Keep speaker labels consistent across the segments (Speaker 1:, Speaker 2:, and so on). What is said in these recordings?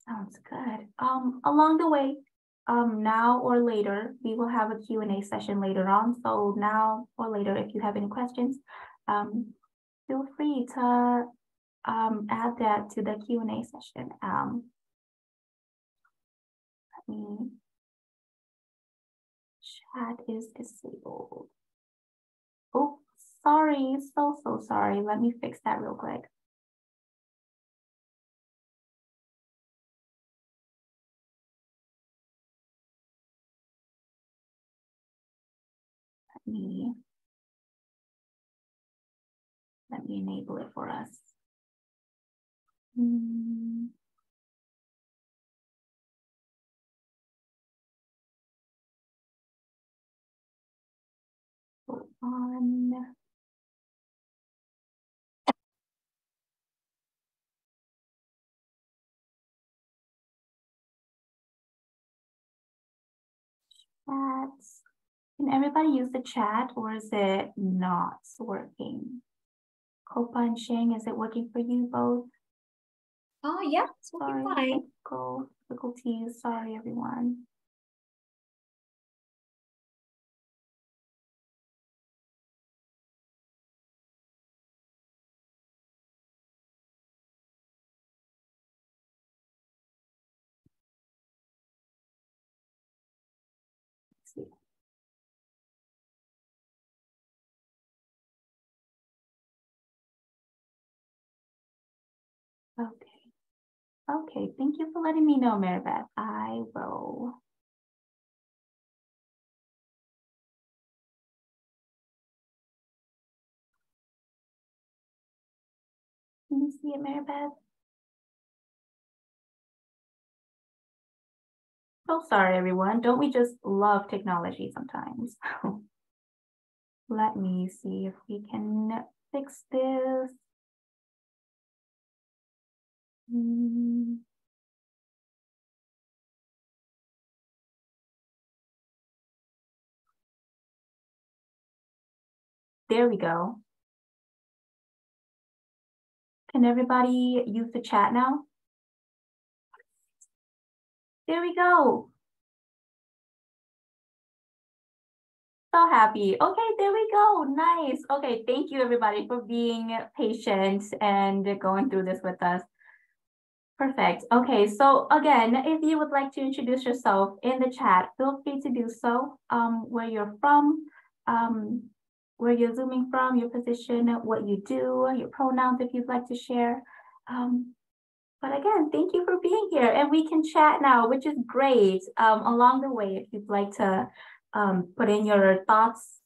Speaker 1: Sounds good. Along the way, now or later, we will have a Q&A session later on. So now or later, if you have any questions, feel free to add that to the Q&A session. Let me, chat is disabled. Oh, sorry, so sorry. Let me fix that real quick. Let me enable it for us. Hold on. Chats. Can everybody use the chat or is it not working? Copa and Sheng, is it working for you both?
Speaker 2: Oh, yeah, it's working fine.
Speaker 1: Technical difficulties. Sorry, everyone. Let's see. Okay, thank you for letting me know, Maribeth. I will. Can you see it, Maribeth? So sorry, everyone. Don't we just love technology sometimes? Let me see if we can fix this. There we go. Can everybody use the chat now? There we go. So happy. Okay, there we go. Nice. Okay, thank you everybody for being patient and going through this with us. Perfect. Okay, so again, if you would like to introduce yourself in the chat, feel free to do so. Where you're from, where you're zooming from, your position, what you do, your pronouns if you'd like to share. But again, thank you for being here, and we can chat now, which is great. Along the way, if you'd like to put in your thoughts,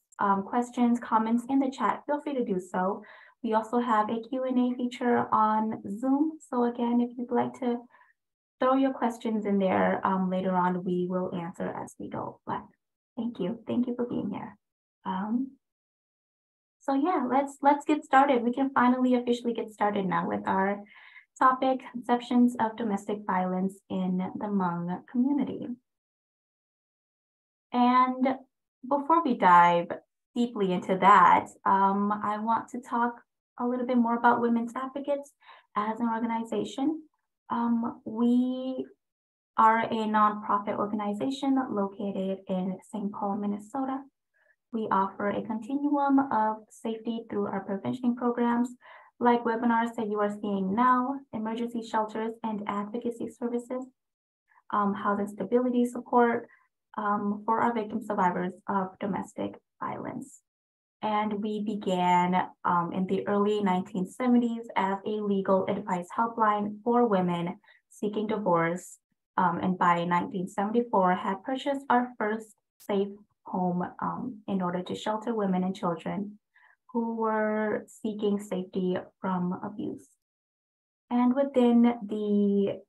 Speaker 1: questions, comments in the chat, feel free to do so. We also have a Q&A feature on Zoom. So again, if you'd like to throw your questions in there later on, we will answer as we go. But thank you. Thank you for being here. So yeah, let's get started. We can finally officially get started now with our topic, conceptions of domestic violence in the Hmong community. And before we dive deeply into that, I want to talk a little bit more about Women's Advocates as an organization. We are a nonprofit organization located in St. Paul, Minnesota. We offer a continuum of safety through our prevention programs, like webinars that you are seeing now, emergency shelters and advocacy services, housing stability support for our victim survivors of domestic violence. And we began in the early 1970s as a legal advice helpline for women seeking divorce. And by 1974, had purchased our first safe home in order to shelter women and children who were seeking safety from abuse. And within the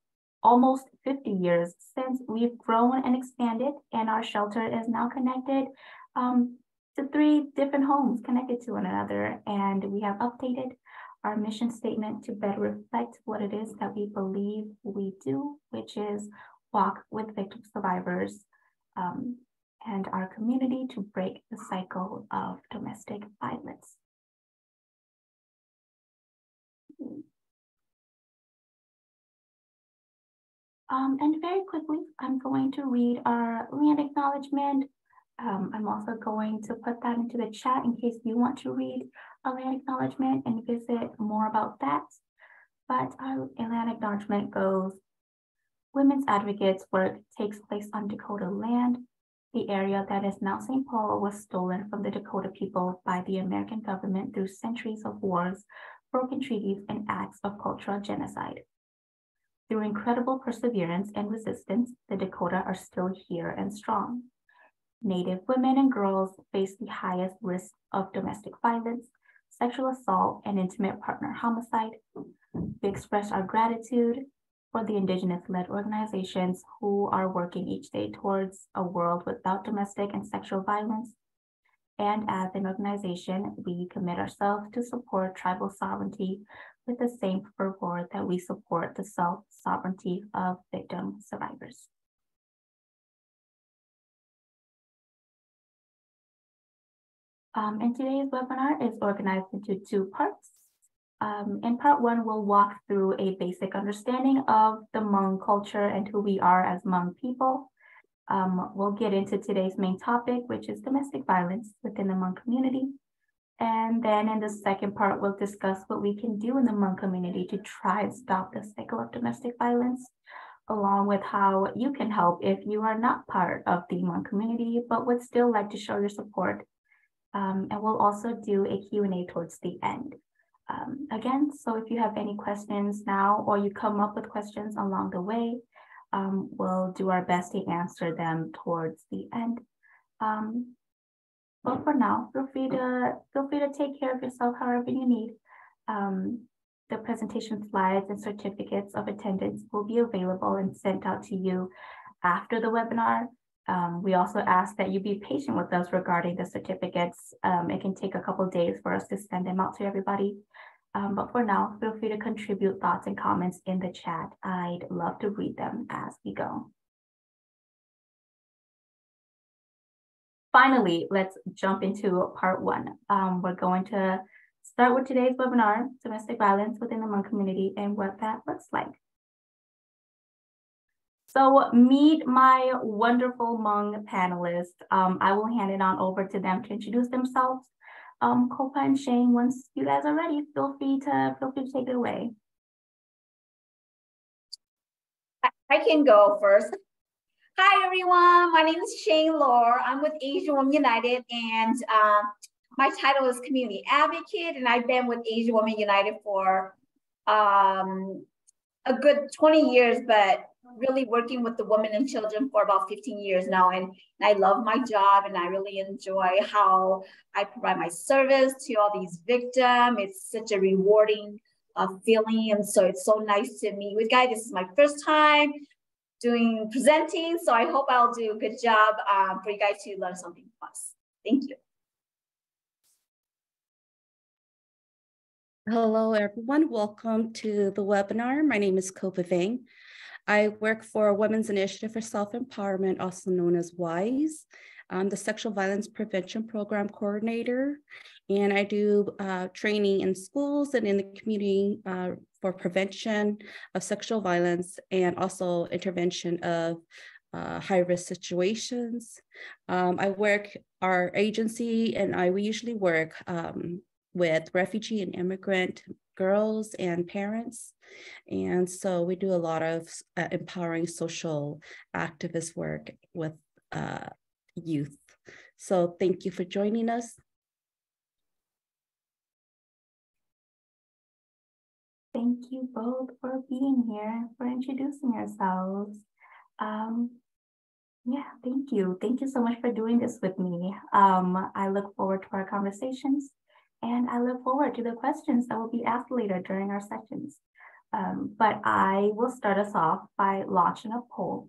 Speaker 1: almost 50 years since, we've grown and expanded, and our shelter is now connected to 3 different homes connected to one another. And we have updated our mission statement to better reflect what it is that we believe we do, which is walk with victim survivors and our community to break the cycle of domestic violence. And very quickly, I'm going to read our land acknowledgement. I'm also going to put that into the chat in case you want to read a land acknowledgement and visit more about that. But our land acknowledgement goes, Women's Advocates work takes place on Dakota land. The area that is now St. Paul was stolen from the Dakota people by the American government through centuries of wars, broken treaties, and acts of cultural genocide. Through incredible perseverance and resistance, the Dakota are still here and strong. Native women and girls face the highest risk of domestic violence, sexual assault, and intimate partner homicide. We express our gratitude for the Indigenous-led organizations who are working each day towards a world without domestic and sexual violence. And as an organization, we commit ourselves to support tribal sovereignty with the same fervor that we support the self-sovereignty of victim survivors. And today's webinar is organized into two parts. In part one, we'll walk through a basic understanding of the Hmong culture and who we are as Hmong people. We'll get into today's main topic, which is domestic violence within the Hmong community. And then in the second part, we'll discuss what we can do in the Hmong community to try and stop the cycle of domestic violence, along with how you can help if you are not part of the Hmong community, but would still like to show your support. And we'll also do a Q&A towards the end. Again, so if you have any questions now or you come up with questions along the way, we'll do our best to answer them towards the end. But for now, feel free to take care of yourself however you need. The presentation slides and certificates of attendance will be available and sent out to you after the webinar. We also ask that you be patient with us regarding the certificates. It can take a couple of days for us to send them out to everybody. But for now, feel free to contribute thoughts and comments in the chat. I'd love to read them as we go. Finally, let's jump into part one. We're going to start with today's webinar, domestic violence within the Hmong community and what that looks like. So meet my wonderful Hmong panelists. I will hand it on over to them to introduce themselves. Kopa and Shane, once you guys are ready, feel free to take it away.
Speaker 2: I can go first. Hi, everyone. My name is Shane Lore. I'm with Asian Women United, and my title is Community Advocate, and I've been with Asian Women United for a good 20 years, but really working with the women and children for about 15 years now. And I love my job, and I really enjoy how I provide my service to all these victims. It's such a rewarding feeling, and so it's so nice to meet with you guys. This is my first time presenting, so I hope I'll do a good job for you guys to learn something from us. Thank you.
Speaker 3: Hello, everyone. Welcome to the webinar. My name is Kopa Vang. I work for Women's Initiative for Self-Empowerment, also known as WISE. I'm the Sexual Violence Prevention Program Coordinator, and I do training in schools and in the community for prevention of sexual violence and also intervention of high-risk situations. Our agency and we usually work with refugee and immigrant girls and parents. And so we do a lot of empowering social activist work with youth. So thank you for joining us.
Speaker 1: Thank you both for being here, for introducing yourselves. Yeah, thank you. Thank you so much for doing this with me. I look forward to our conversations, and I look forward to the questions that will be asked later during our sessions. But I will start us off by launching a poll.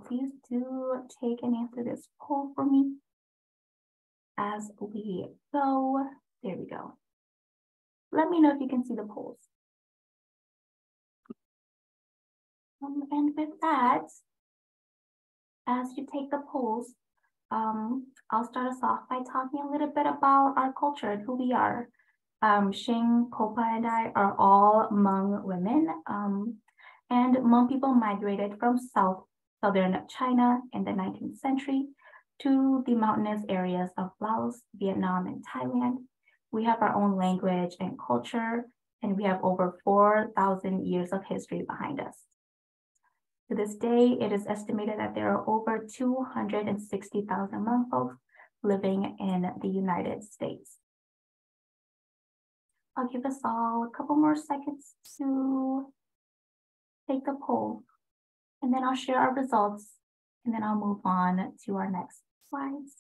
Speaker 1: Please do take and answer this poll for me as we go. There we go. Let me know if you can see the polls. And with that, as you take the polls, I'll start us off by talking a little bit about our culture and who we are. Shing, Kopa, and I are all Hmong women. And Hmong people migrated from southern China in the 19th century to the mountainous areas of Laos, Vietnam, and Thailand. We have our own language and culture, and we have over 4,000 years of history behind us. To this day, it is estimated that there are over 260,000 Hmong folks living in the United States. I'll give us all a couple more seconds to take the poll, and then I'll share our results, and then I'll move on to our next slides.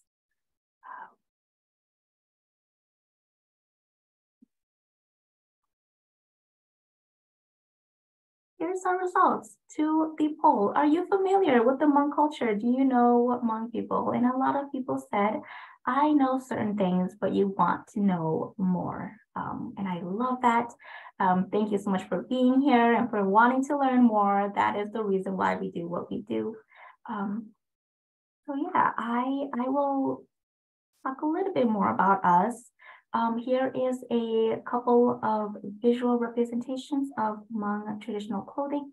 Speaker 1: Here's our results to the poll. Are you familiar with the Hmong culture? Do you know Hmong people? And a lot of people said, I know certain things, but you want to know more. And I love that. Thank you so much for being here and for wanting to learn more. That is the reason why we do what we do. So yeah, I will talk a little bit more about us. Here is a couple of visual representations of Hmong traditional clothing.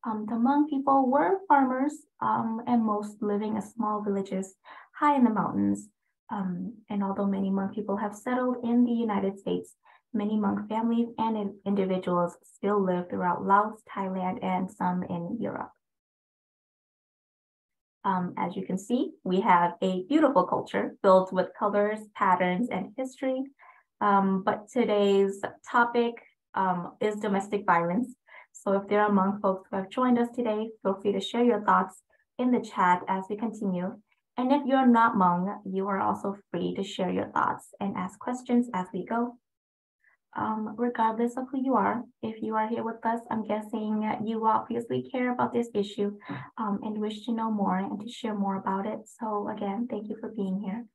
Speaker 1: The Hmong people were farmers and most living in small villages high in the mountains. And although many Hmong people have settled in the United States, many Hmong families and individuals still live throughout Laos, Thailand, and some in Europe. As you can see, we have a beautiful culture filled with colors, patterns, and history. But today's topic is domestic violence. So if there are Hmong folks who have joined us today, feel free to share your thoughts in the chat as we continue. And if you're not Hmong, you are also free to share your thoughts and ask questions as we go. Regardless of who you are, if you are here with us, I'm guessing you obviously care about this issue and wish to know more and to share more about it. So again, thank you for being here.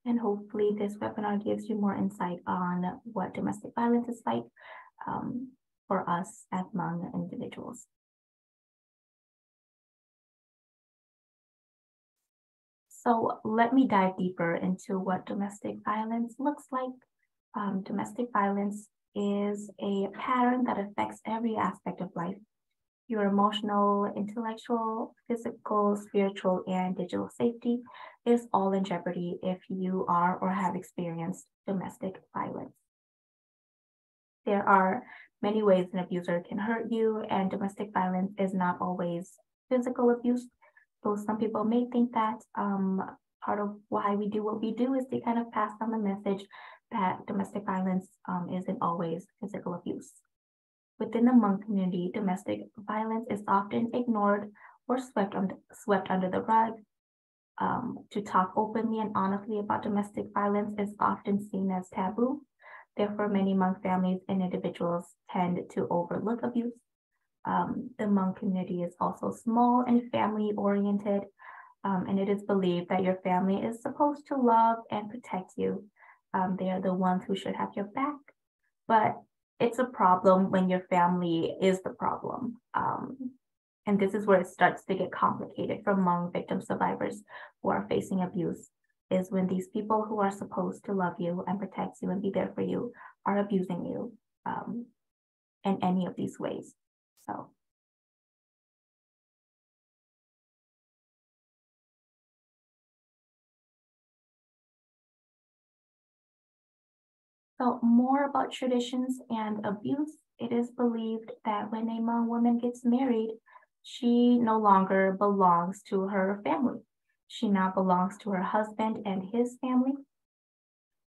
Speaker 1: And hopefully this webinar gives you more insight on what domestic violence is like for us as Hmong individuals. So let me dive deeper into what domestic violence looks like. Domestic violence is a pattern that affects every aspect of life. Your emotional, intellectual, physical, spiritual, and digital safety is all in jeopardy if you are or have experienced domestic violence. There are many ways an abuser can hurt you, and domestic violence is not always physical abuse. Though some people may think that part of why we do what we do is to kind of pass on the message that domestic violence isn't always physical abuse. Within the Hmong community, domestic violence is often ignored or swept under the rug. To talk openly and honestly about domestic violence is often seen as taboo. Therefore, many Hmong families and individuals tend to overlook abuse. The Hmong community is also small and family-oriented, and it is believed that your family is supposed to love and protect you. They are the ones who should have your back, but it's a problem when your family is the problem. And this is where it starts to get complicated for Hmong victim survivors who are facing abuse, is when these people who are supposed to love you and protect you and be there for you are abusing you in any of these ways. So more about traditions and abuse. It is believed that when a Hmong woman gets married, she no longer belongs to her family. She now belongs to her husband and his family.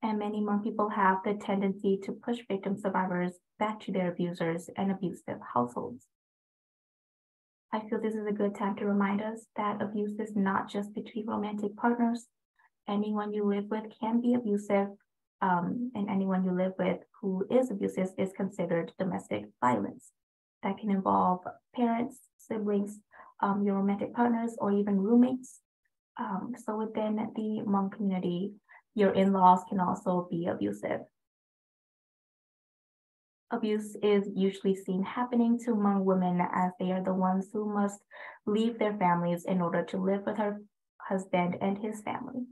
Speaker 1: And many Hmong people have the tendency to push victim survivors back to their abusers and abusive households. I feel this is a good time to remind us that abuse is not just between romantic partners. Anyone you live with can be abusive, and anyone you live with who is abusive is considered domestic violence. That can involve parents, siblings, your romantic partners, or even roommates. So within the Hmong community, your in-laws can also be abusive. Abuse is usually seen happening to Hmong women as they are the ones who must leave their families in order to live with her husband and his family.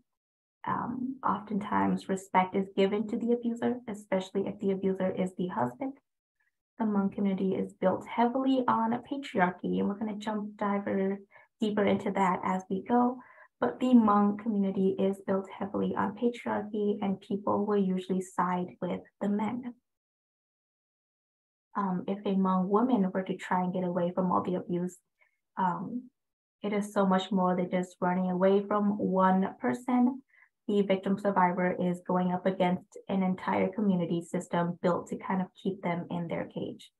Speaker 1: Oftentimes, respect is given to the abuser, especially if the abuser is the husband. The Hmong community is built heavily on patriarchy, and we're going to dive deeper into that as we go. But the Hmong community is built heavily on patriarchy, and people will usually side with the men. If a Hmong woman were to try and get away from all the abuse, it is so much more than just running away from one person. The victim survivor is going up against an entire community system built to kind of keep them in their cage.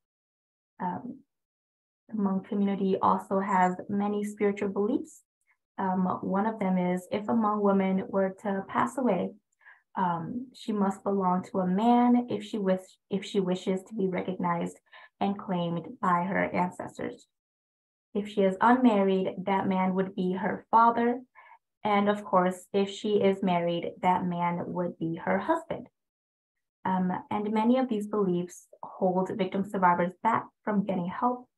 Speaker 1: The Hmong community also has many spiritual beliefs. One of them is if a Hmong woman were to pass away, she must belong to a man if she wishes to be recognized and claimed by her ancestors. If she is unmarried, that man would be her father. And of course, if she is married, that man would be her husband. And many of these beliefs hold victim survivors back from getting help.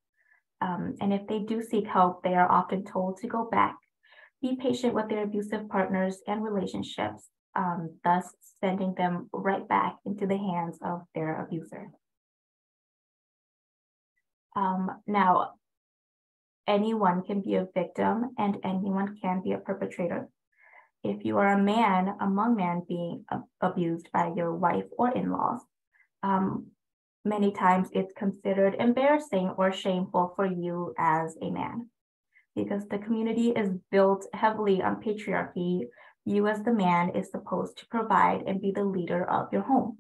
Speaker 1: And if they do seek help, they are often told to go back, be patient with their abusive partners and relationships, thus sending them right back into the hands of their abuser. Now, anyone can be a victim and anyone can be a perpetrator. If you are a man, a Hmong man being abused by your wife or in-laws, many times it's considered embarrassing or shameful for you as a man. Because the community is built heavily on patriarchy, you as the man is supposed to provide and be the leader of your home.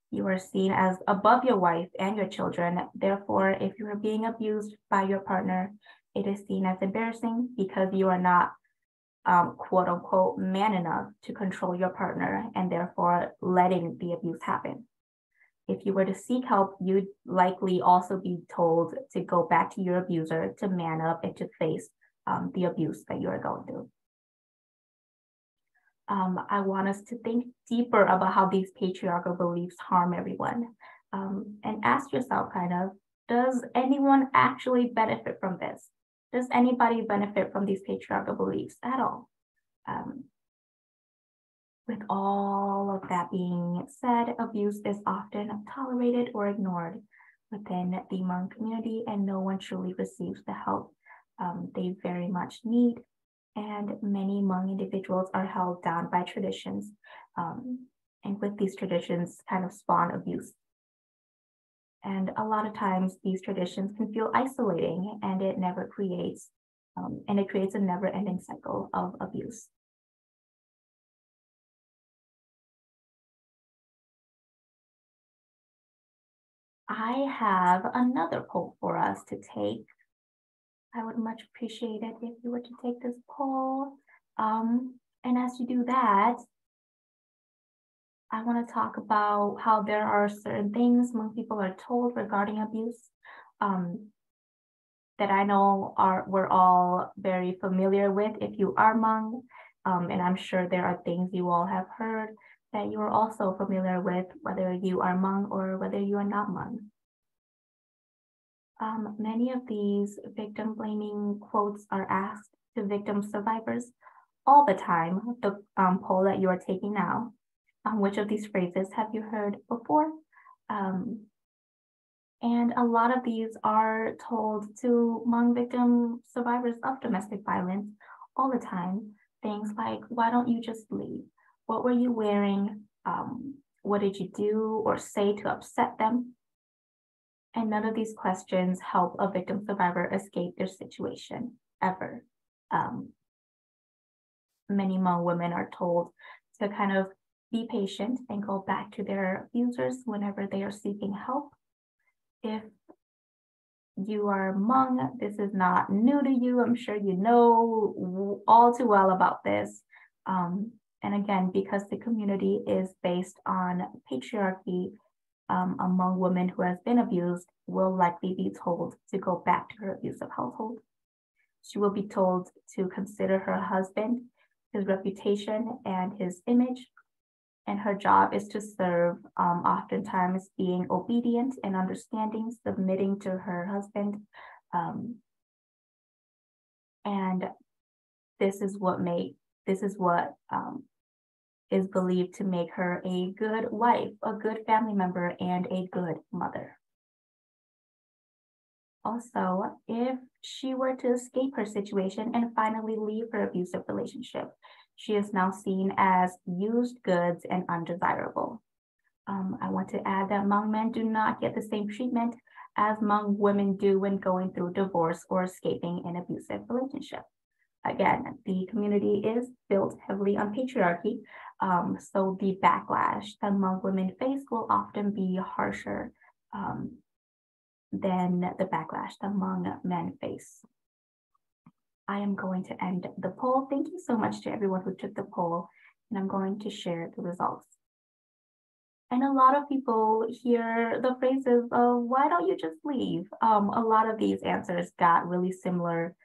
Speaker 1: You are seen as above your wife and your children. Therefore, if you are being abused by your partner, it is seen as embarrassing because you are not, quote unquote, man enough to control your partner and therefore letting the abuse happen. If you were to seek help, you'd likely also be told to go back to your abuser to man up and to face the abuse that you are going through. I want us to think deeper about how these patriarchal beliefs harm everyone, and ask yourself does anyone actually benefit from this? Does anybody benefit from these patriarchal beliefs at all? With all of that being said, abuse is often tolerated or ignored within the Hmong community, and no one truly receives the help they very much need. And many Hmong individuals are held down by traditions, and with these traditions kind of spawn abuse. And a lot of times these traditions can feel isolating, and it creates a never-ending cycle of abuse. I have another poll for us to take. I would much appreciate it if you were to take this poll. And as you do that, I want to talk about how there are certain things Hmong people are told regarding abuse that I know we're all very familiar with if you are Hmong. And I'm sure there are things you all have heard that you are also familiar with, whether you are Hmong or whether you are not Hmong. Many of these victim blaming quotes are asked to victim survivors all the time. The poll that you are taking now, which of these phrases have you heard before? And a lot of these are told to Hmong victim survivors of domestic violence all the time. Things like, why don't you just leave? What were you wearing? What did you do or say to upset them? And none of these questions help a victim survivor escape their situation, ever. Many Hmong women are told to kind of be patient and go back to their abusers whenever they are seeking help. If you are Hmong, this is not new to you. I'm sure you know all too well about this. And again, because the community is based on patriarchy, a Hmong woman who has been abused will likely be told to go back to her abusive household. She will be told to consider her husband, his reputation, and his image. And her job is to serve, oftentimes being obedient and understanding, submitting to her husband. And this is what is believed to make her a good wife, a good family member, and a good mother. Also, if she were to escape her situation and finally leave her abusive relationship, she is now seen as used goods and undesirable. I want to add that Hmong men do not get the same treatment as Hmong women do when going through divorce or escaping an abusive relationship. Again, the community is built heavily on patriarchy, so the backlash that Hmong women face will often be harsher than the backlash that Hmong men face. I am going to end the poll. Thank you so much to everyone who took the poll, and I'm going to share the results. And a lot of people hear the phrases of, why don't you just leave? A lot of these answers got really similar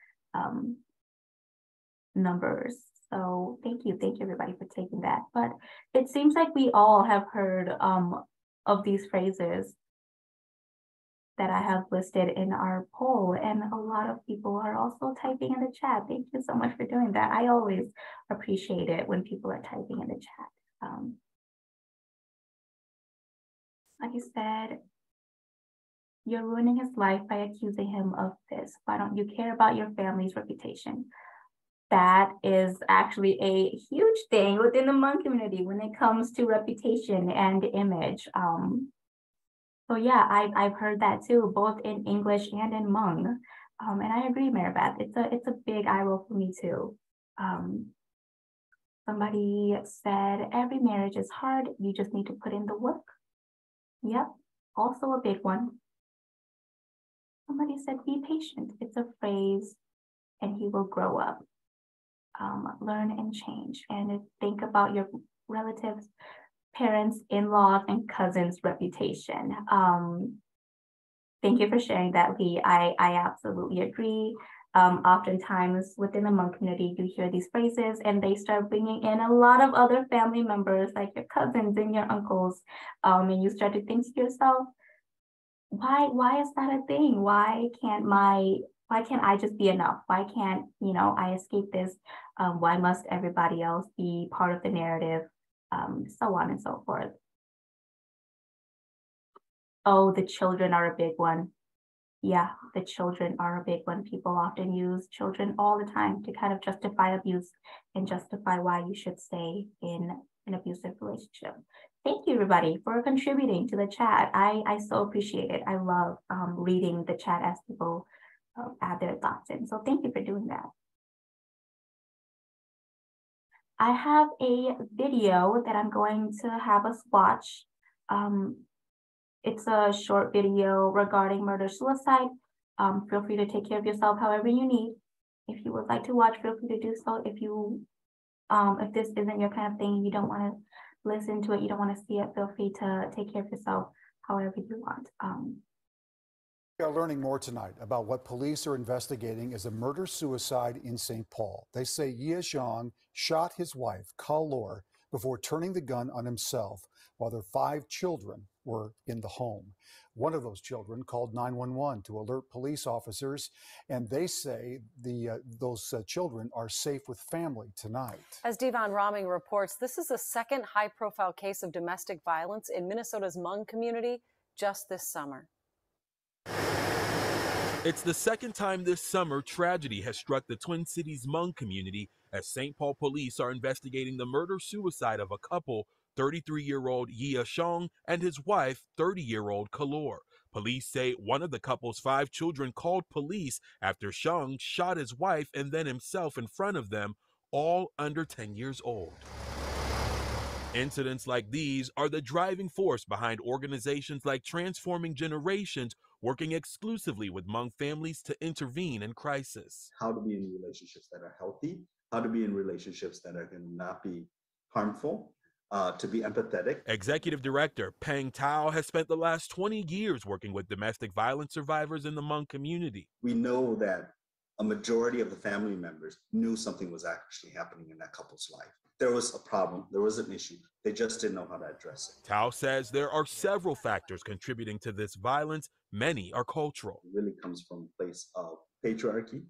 Speaker 1: numbers. So thank you everybody for taking that. But it seems like we all have heard of these phrases that I have listed in our poll, and a lot of people are also typing in the chat. Thank you so much for doing that. I always appreciate it when people are typing in the chat. Like you said, you're ruining his life by accusing him of this. Why don't you care about your family's reputation? That is actually a huge thing within the Hmong community when it comes to reputation and image. So yeah, I've heard that too, both in English and in Hmong. And I agree, Maribeth, it's a big eye roll for me too. Somebody said, every marriage is hard, you just need to put in the work. Yep, also a big one. Somebody said, be patient. It's a phrase, and he will grow up. Learn and change, and think about your relatives, parents, in-laws, and cousins' reputation. Thank you for sharing that, Lee. I absolutely agree. Oftentimes within the Hmong community, you hear these phrases and they start bringing in a lot of other family members, like your cousins and your uncles, and you start to think to yourself, why is that a thing? Why can't I just be enough? Why can't, I escape this? Why must everybody else be part of the narrative? So on and so forth. Oh, the children are a big one. Yeah, the children are a big one. People often use children all the time to kind of justify abuse and justify why you should stay in an abusive relationship. Thank you, everybody, for contributing to the chat. I so appreciate it. I love reading the chat as people add their thoughts in. So thank you for doing that. I have a video that I'm going to have us watch. It's a short video regarding murder-suicide. Feel free to take care of yourself however you need. If you would like to watch, feel free to do so. If this isn't your kind of thing, you don't want to listen to it, you don't want to see it, feel free to take care of yourself however you want.
Speaker 4: We are learning more tonight about what police are investigating as a murder-suicide in St. Paul. They say Ye Zhang shot his wife, Ka-lor, before turning the gun on himself while their 5 children were in the home. One of those children called 911 to alert police officers, and they say those children are safe with family tonight.
Speaker 5: As Devon Raming reports, this is the second high-profile case of domestic violence in Minnesota's Hmong community just this summer.
Speaker 6: It's the second time this summer tragedy has struck the Twin Cities Hmong community as St. Paul police are investigating the murder-suicide of a couple, 33-year-old Ye Zhang and his wife, 30-year-old Ka-lor. Police say one of the couple's 5 children called police after Zhang shot his wife and then himself in front of them, all under 10 years old. Incidents like these are the driving force behind organizations like Transforming Generations, working exclusively with Hmong families to intervene in crisis.
Speaker 7: How to be in relationships that are healthy, how to be in relationships that are not be harmful, to be empathetic.
Speaker 6: Executive Director Peng Tao has spent the last 20 years working with domestic violence survivors in the Hmong community.
Speaker 7: We know that a majority of the family members knew something was actually happening in that couple's life. There was a problem, there was an issue, they just didn't know how to address it.
Speaker 6: Tao says there are several factors contributing to this violence. Many are cultural.
Speaker 7: It really comes from a place of patriarchy,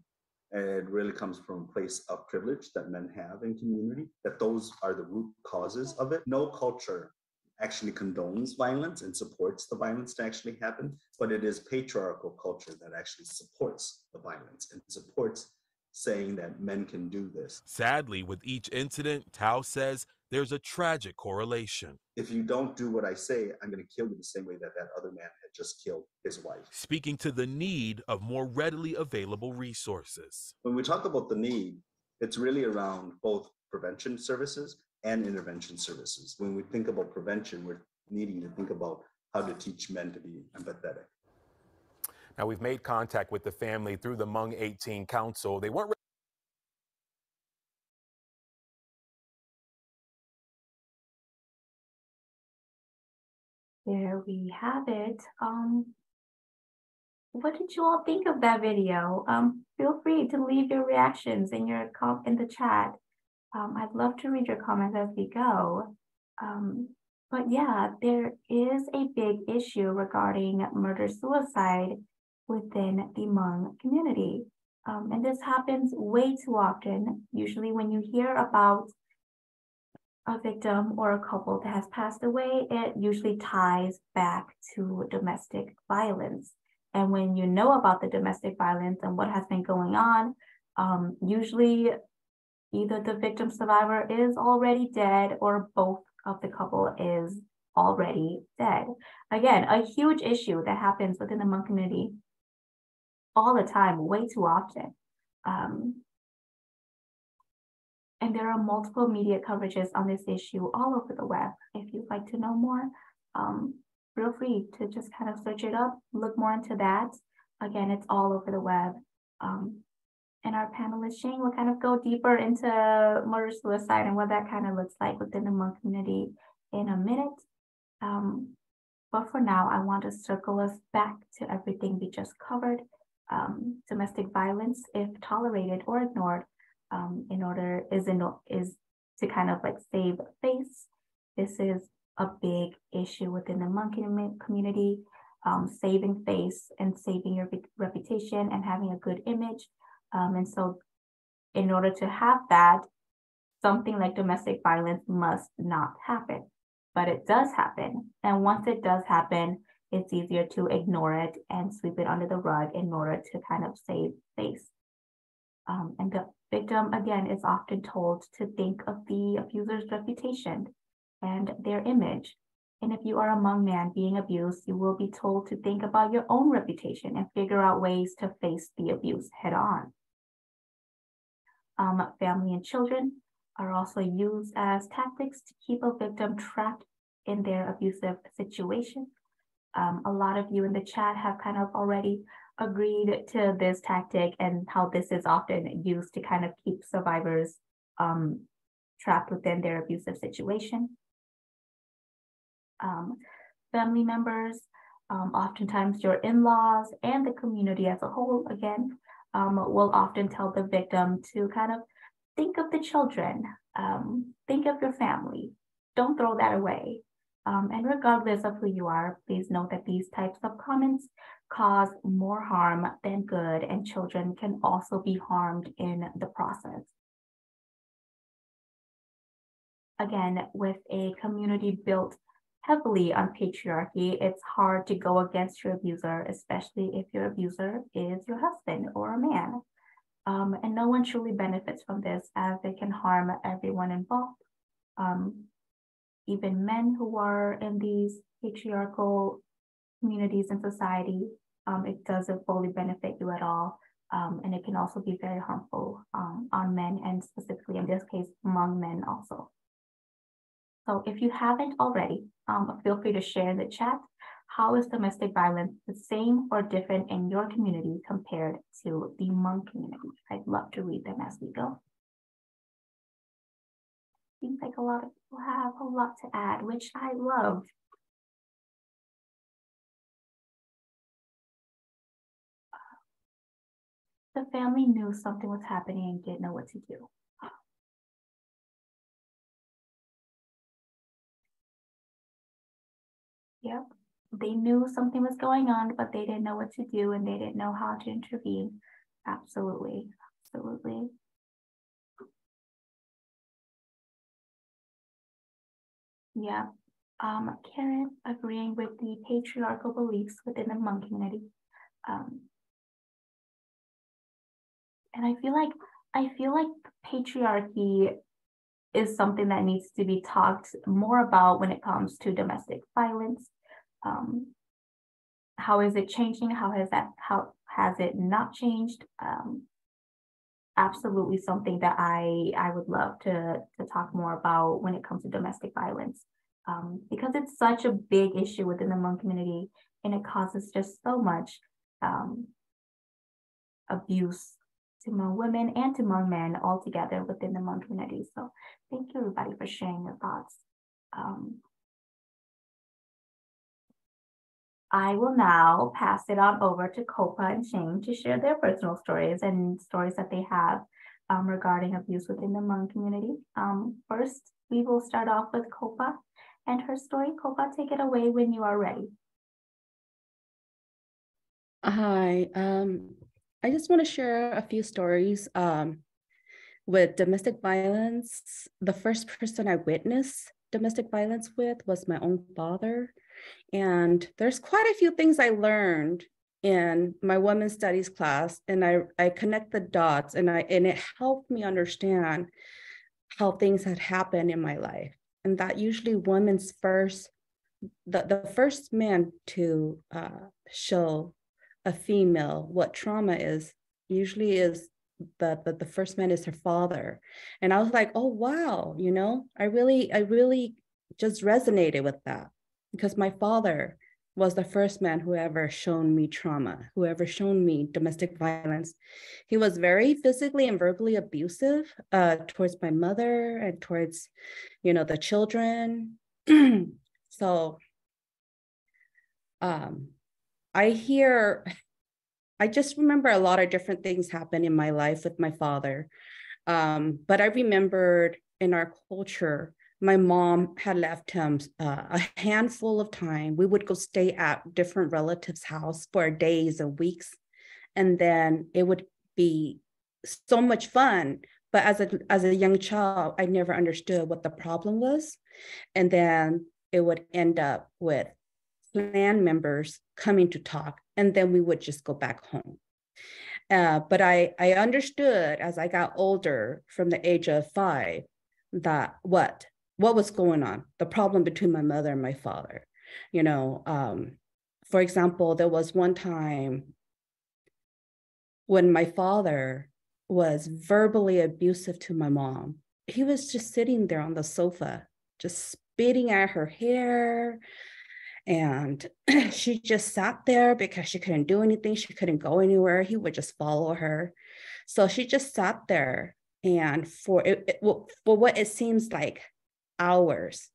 Speaker 7: and it really comes from a place of privilege that men have in community, that those are the root causes of it. No culture actually condones violence and supports the violence to actually happen, but it is patriarchal culture that actually supports the violence and supports saying that men can do this.
Speaker 6: Sadly, with each incident, Tao says there's a tragic correlation.
Speaker 7: If you don't do what I say, I'm going to kill you the same way that that other man had just killed his wife.
Speaker 6: Speaking to the need of more readily available resources.
Speaker 7: When we talk about the need, it's really around both prevention services and intervention services. When we think about prevention, we're needing to think about how to teach men to be empathetic.
Speaker 6: Now, we've made contact with the family through the Hmong 18 Council. They weren't
Speaker 1: There we have it. What did you all think of that video? Feel free to leave your reactions in the chat. I'd love to read your comments as we go. But yeah, there is a big issue regarding murder-suicide within the Hmong community. And this happens way too often. Usually when you hear about a victim or a couple that has passed away, it usually ties back to domestic violence. And when you know about the domestic violence and what has been going on, usually either the victim survivor is already dead or both of the couple is already dead. Again, a huge issue that happens within the Hmong community all the time, way too often. And there are multiple media coverages on this issue all over the web. If you'd like to know more, feel free to just kind of search it up, look more into that. Again, it's all over the web. And our panelist, Shane, will kind of go deeper into murder-suicide and what that kind of looks like within the Hmong community in a minute. But for now, I want to circle us back to everything we just covered. Domestic violence, if tolerated or ignored, is to kind of like save face. This is a big issue within the Hmong community, saving face and saving your reputation and having a good image. And so in order to have that, something like domestic violence must not happen, but it does happen. And once it does happen, it's easier to ignore it and sweep it under the rug in order to kind of save face. And the victim, again, is often told to think of the abuser's reputation and their image. And if you are a Hmong man being abused, you will be told to think about your own reputation and figure out ways to face the abuse head on. Family and children are also used as tactics to keep a victim trapped in their abusive situation. A lot of you in the chat have kind of already agreed to this tactic and how this is often used to kind of keep survivors trapped within their abusive situation. Family members, oftentimes your in-laws and the community as a whole, again, will often tell the victim to kind of think of the children, think of your family, don't throw that away. And regardless of who you are, please note that these types of comments cause more harm than good, and children can also be harmed in the process. Again, with a community built heavily on patriarchy, it's hard to go against your abuser, especially if your abuser is your husband or a man. And no one truly benefits from this, as it can harm everyone involved. Even men who are in these patriarchal communities and society, it doesn't fully benefit you at all. And it can also be very harmful on men, and specifically in this case, Hmong men also. So if you haven't already, feel free to share in the chat, how is domestic violence the same or different in your community compared to the Hmong community? I'd love to read them as we go. Seems like a lot of people have a lot to add, which I love. The family knew something was happening and didn't know what to do. Yep, they knew something was going on, but they didn't know what to do and they didn't know how to intervene. Absolutely, absolutely. Yeah, Karen agreeing with the patriarchal beliefs within the Hmong community. And I feel like patriarchy is something that needs to be talked more about when it comes to domestic violence. How is it changing? How has it not changed? Absolutely something that I would love to talk more about when it comes to domestic violence, because it's such a big issue within the Hmong community, and it causes just so much abuse to Hmong women and to Hmong men altogether within the Hmong community. So thank you everybody for sharing your thoughts. I will now pass it on over to Copa and Shane to share their personal stories and stories that they have regarding abuse within the Hmong community. First, we will start off with Copa and her story. Copa, take it away when you are ready.
Speaker 3: Hi, I just want to share a few stories with domestic violence. The first person I witnessed domestic violence with was my own father. And there's quite a few things I learned in my women's studies class, and I connect the dots, and it helped me understand how things had happened in my life. And that usually women's the first man to show a female what trauma is usually is the first man is her father. And I was like, oh wow, you know, I really just resonated with that, because my father was the first man who ever shown me trauma, who ever shown me domestic violence. He was very physically and verbally abusive towards my mother and towards, you know, the children. So I just remember a lot of different things happened in my life with my father. But I remembered in our culture, my mom had left him a handful of time. We would go stay at different relatives' house for days and weeks. And then it would be so much fun. But as a young child, I never understood what the problem was. And then it would end up with clan members coming to talk, and then we would just go back home. But I understood as I got older, from the age of 5, that what was going on, the problem between my mother and my father. You know, for example, there was one time when my father was verbally abusive to my mom. He was just sitting there on the sofa, just spitting at her hair. And she just sat there because she couldn't do anything. She couldn't go anywhere. He would just follow her. So she just sat there, and for what it seems like hours.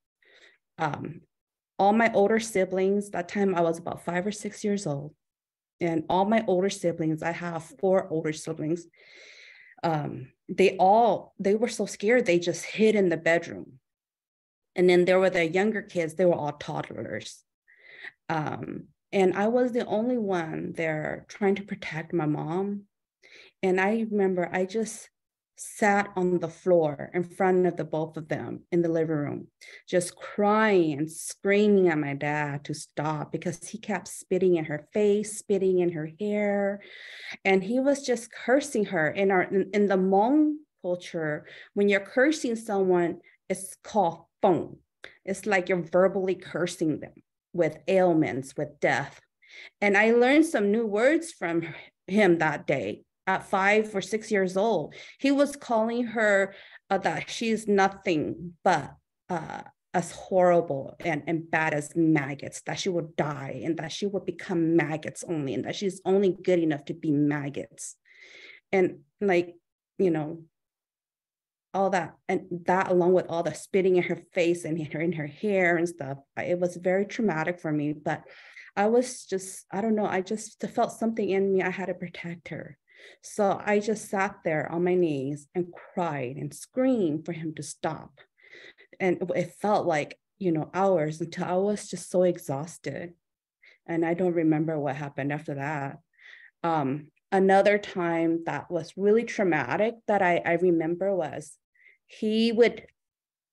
Speaker 3: All my older siblings, that time I was about 5 or 6 years old, and all my older siblings, I have 4 older siblings. They were so scared, they just hid in the bedroom. And then there were the younger kids, they were all toddlers. And I was the only one there trying to protect my mom. And I remember I just sat on the floor in front of the both of them in the living room, just crying and screaming at my dad to stop, because he kept spitting in her face, spitting in her hair. And he was just cursing her. In the Hmong culture, when you're cursing someone, it's called phone. It's like you're verbally cursing them with ailments, with death. And I learned some new words from him that day. At 5 or 6 years old, he was calling her that she's nothing but as horrible and bad as maggots, that she would die and that she would become maggots only, and that she's only good enough to be maggots. And like, you know, all that, and that along with all the spitting in her face and in her hair and stuff, it was very traumatic for me. But I was just, I don't know, I just felt something in me. I had to protect her. So I just sat there on my knees and cried and screamed for him to stop. And it felt like, you know, hours, until I was just so exhausted. And I don't remember what happened after that. Another time that was really traumatic that I remember was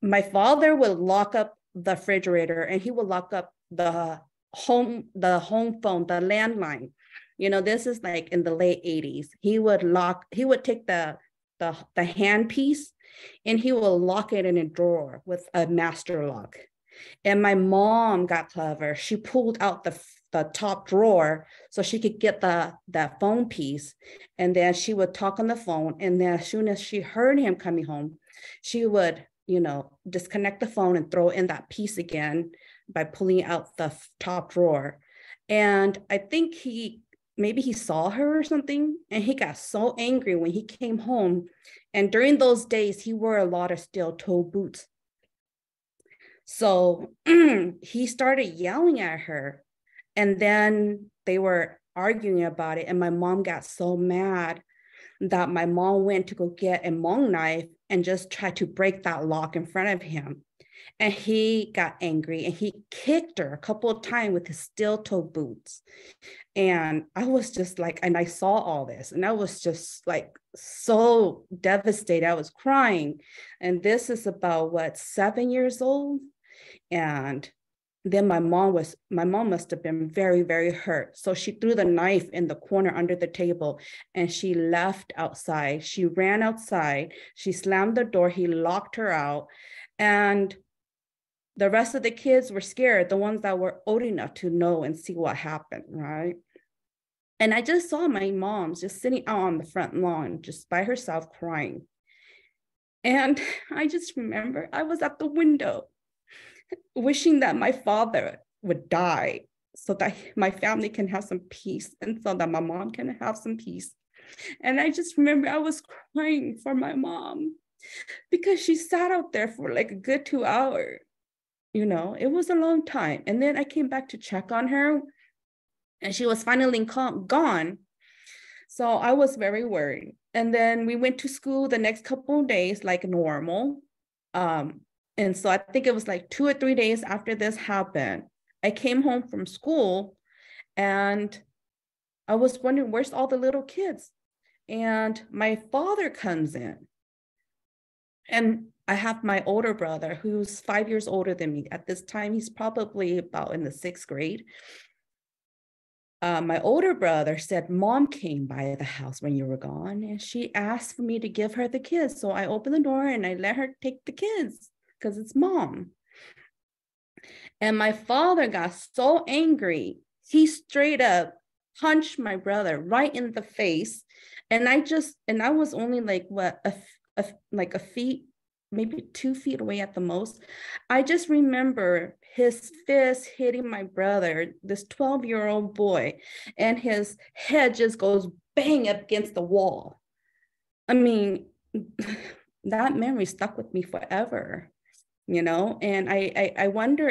Speaker 3: my father would lock up the refrigerator, and he would lock up the home phone, the landline. This is like in the late 80s. He would take the handpiece, and he will lock it in a drawer with a master lock. And my mom got clever. She pulled out the top drawer so she could get that phone piece. And then she would talk on the phone. And then as soon as she heard him coming home, she would, disconnect the phone and throw in that piece again by pulling out the top drawer. And I think maybe he saw her or something, and he got so angry when he came home. And during those days, he wore a lot of steel-toe boots. So he started yelling at her, and then they were arguing about it. And my mom got so mad that my mom went to go get a Hmong knife and just tried to break that lock in front of him. And he got angry, and he kicked her a couple of times with his steel-toe boots. And I was just like, and I saw all this, and I was just like so devastated. I was crying. And this is about 7 years old. And then my mom must have been very, very hurt. So she threw the knife in the corner under the table, and she left outside. She ran outside. She slammed the door. He locked her out. And the rest of the kids were scared, the ones that were old enough to know and see what happened, right? And I just saw my mom just sitting out on the front lawn, just by herself crying. And I just remember I was at the window wishing that my father would die so that my family can have some peace, and so that my mom can have some peace. And I just remember I was crying for my mom because she sat out there for like a good 2 hours. It was a long time. And then I came back to check on her, and she was finally gone. So I was very worried. And then we went to school the next couple of days like normal. And so I think it was like 2 or 3 days after this happened, I came home from school, and I was wondering, where's all the little kids? And my father comes in, and I have my older brother who's 5 years older than me. At this time, he's probably about in the 6th grade. My older brother said, Mom came by the house when you were gone, and she asked for me to give her the kids. So I opened the door and I let her take the kids because it's Mom. And my father got so angry, he straight up punched my brother right in the face. And I was only like, like a feet, maybe 2 feet away at the most. I just remember his fist hitting my brother, this 12-year-old boy, and his head just goes bang up against the wall. I mean, that memory stuck with me forever, and I wonder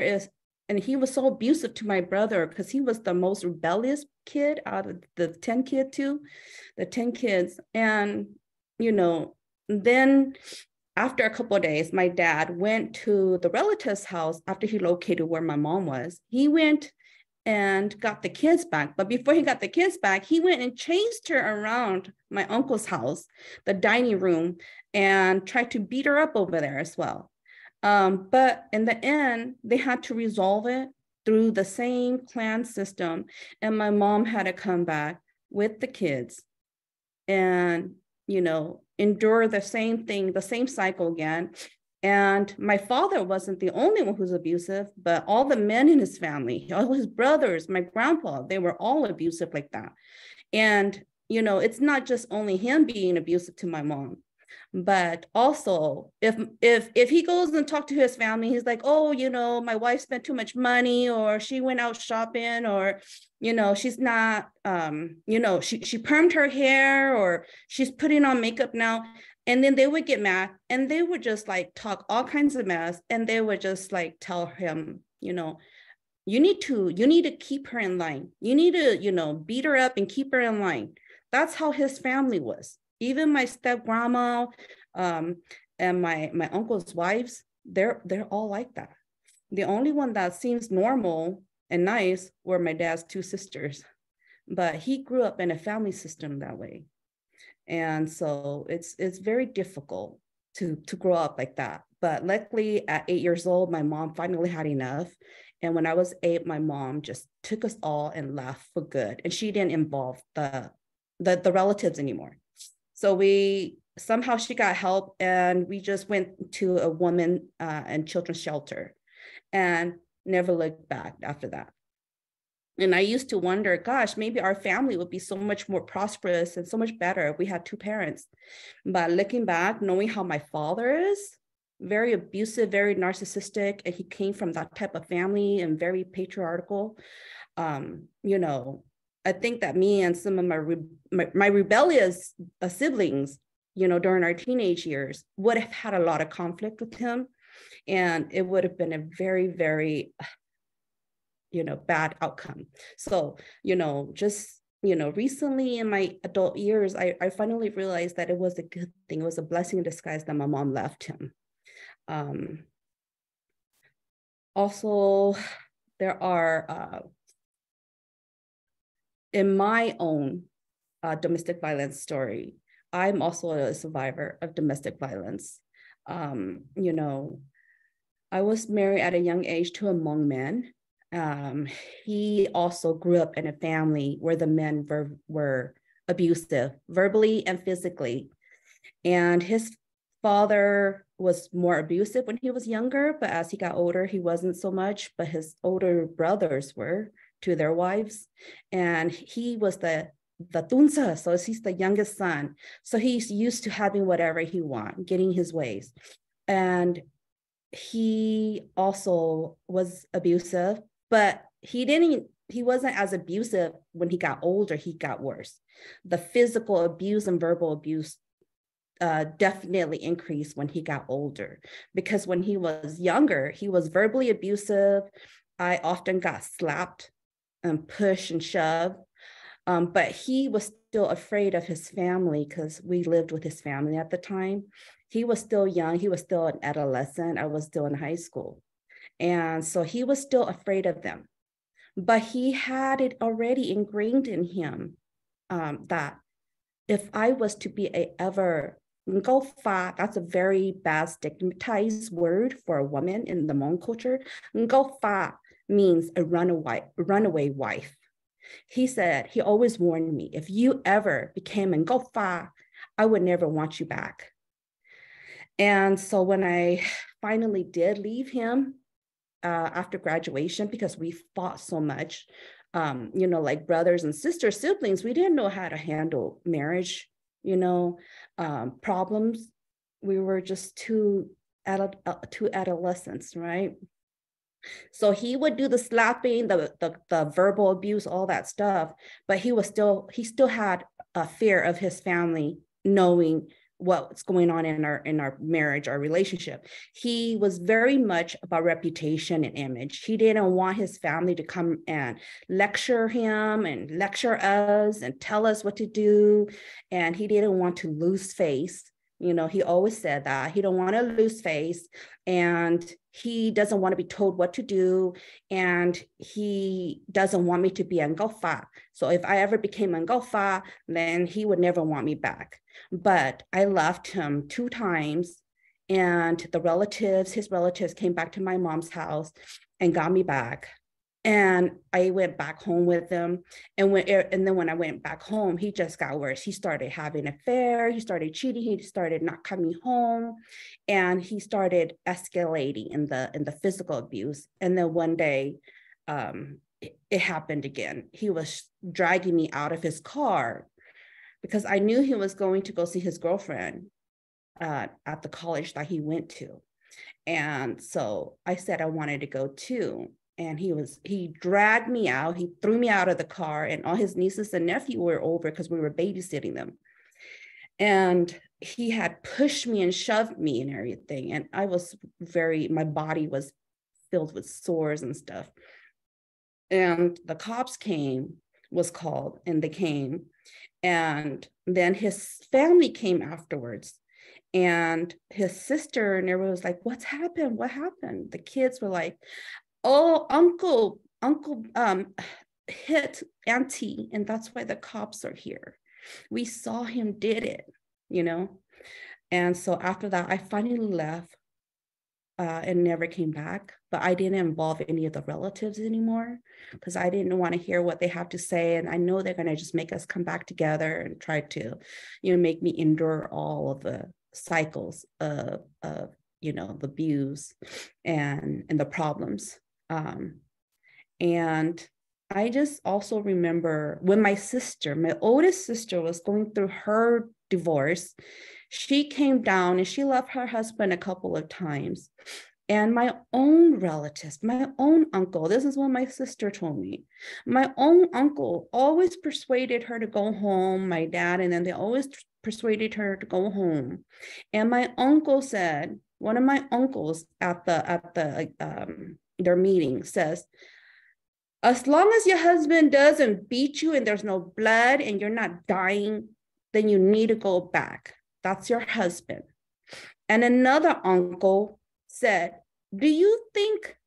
Speaker 3: and he was so abusive to my brother because he was the most rebellious kid out of the 10 kids. And, then after a couple of days, my dad went to the relative's house after he located where my mom was. He went and got the kids back. But before he got the kids back, he went and chased her around my uncle's house, the dining room, and tried to beat her up over there as well. But in the end, they had to resolve it through the same clan system. And my mom had to come back with the kids and, endure the same thing, the same cycle again. And my father wasn't the only one who's abusive, but all the men in his family, all his brothers, my grandpa, they were all abusive like that. And, it's not just only him being abusive to my mom, but also if he goes and talks to his family, he's like, oh, my wife spent too much money, or she went out shopping, or, she's not, she permed her hair, or she's putting on makeup now. And then they would get mad, and they would just like talk all kinds of mess. And they would just like tell him, you need to keep her in line. You need to, beat her up and keep her in line. That's how his family was. Even my step grandma and my uncle's wives, they're all like that. The only one that seems normal and nice were my dad's 2 sisters, but he grew up in a family system that way. And so it's very difficult to grow up like that. But luckily at 8 years old, my mom finally had enough. And when I was 8, my mom just took us all and left for good. And she didn't involve the relatives anymore. So somehow she got help, and we just went to a woman and children's shelter and never looked back after that. And I used to wonder, gosh, maybe our family would be so much more prosperous and so much better if we had 2 parents. But looking back, knowing how my father is, very abusive, very narcissistic, and he came from that type of family and very patriarchal, you know, I think that me and some of my rebellious siblings, you know, during our teenage years would have had a lot of conflict with him. And it would have been a very, very, you know, bad outcome. So, you know, just, you know, recently in my adult years, I finally realized that it was a good thing. It was a blessing in disguise that my mom left him. Also, there are, in my own domestic violence story, I'm also a survivor of domestic violence. You know, I was married at a young age to a Hmong man. He also grew up in a family where the men were abusive, verbally and physically. And his father was more abusive when he was younger, but as he got older, he wasn't so much, but his older brothers were to their wives. And he was the tunsa, so he's the youngest son. So he's used to having whatever he wants, getting his ways. And he also was abusive, but he wasn't as abusive when he got older. He got worse. The physical abuse and verbal abuse definitely increased when he got older, because when he was younger, he was verbally abusive. I often got slapped and pushed and shoved, but he was still afraid of his family because we lived with his family at the time. He was still young. He was still an adolescent. I was still in high school. And so he was still afraid of them. But he had it already ingrained in him that if I was to be that's a very bad stigmatized word for a woman in the Hmong culture. Ngofa means a runaway wife. He said, he always warned me, if you ever became a ngofa, I would never want you back. And so when I finally did leave him after graduation, because we fought so much, you know, like brothers and sisters, siblings, we didn't know how to handle marriage, you know, problems. We were just two adolescents, right? So he would do the slapping, the verbal abuse, all that stuff, but he still had a fear of his family knowing what's going on in our marriage, our relationship. He was very much about reputation and image. He didn't want his family to come and lecture him and lecture us and tell us what to do. And he didn't want to lose face. You know, he always said that he don't want to lose face, and he doesn't want to be told what to do, and he doesn't want me to be Ngofa. So if I ever became Ngofa, then he would never want me back. But I left him 2 times, and his relatives came back to my mom's house and got me back. And I went back home with him. And then when I went back home, he just got worse. He started having an affair. He started cheating. He started not coming home, and he started escalating in the physical abuse. And then one day, it happened again. He was dragging me out of his car because I knew he was going to go see his girlfriend at the college that he went to. And so I said I wanted to go too. And he dragged me out. He threw me out of the car, and all his nieces and nephews were over because we were babysitting them. And he had pushed me and shoved me and everything. And my body was filled with sores and stuff. And the cops was called, and they came. And then his family came afterwards. And his sister and everyone was like, what's happened? What happened? The kids were like, oh, uncle hit auntie, and that's why the cops are here. We saw him did it, you know? And so after that, I finally left and never came back. But I didn't involve any of the relatives anymore because I didn't want to hear what they have to say. And I know they're going to just make us come back together and try to, make me endure all of the cycles of the abuse and the problems. And I just also remember when my oldest sister was going through her divorce, she came down and she left her husband a couple of times. And my own relatives, my own uncle, this is what my sister told me. My own uncle always persuaded her to go home, my dad, and then they always persuaded her to go home. And my uncle said, one of my uncles at their meeting says, as long as your husband doesn't beat you and there's no blood and you're not dying, then you need to go back. That's your husband. And another uncle said, do you think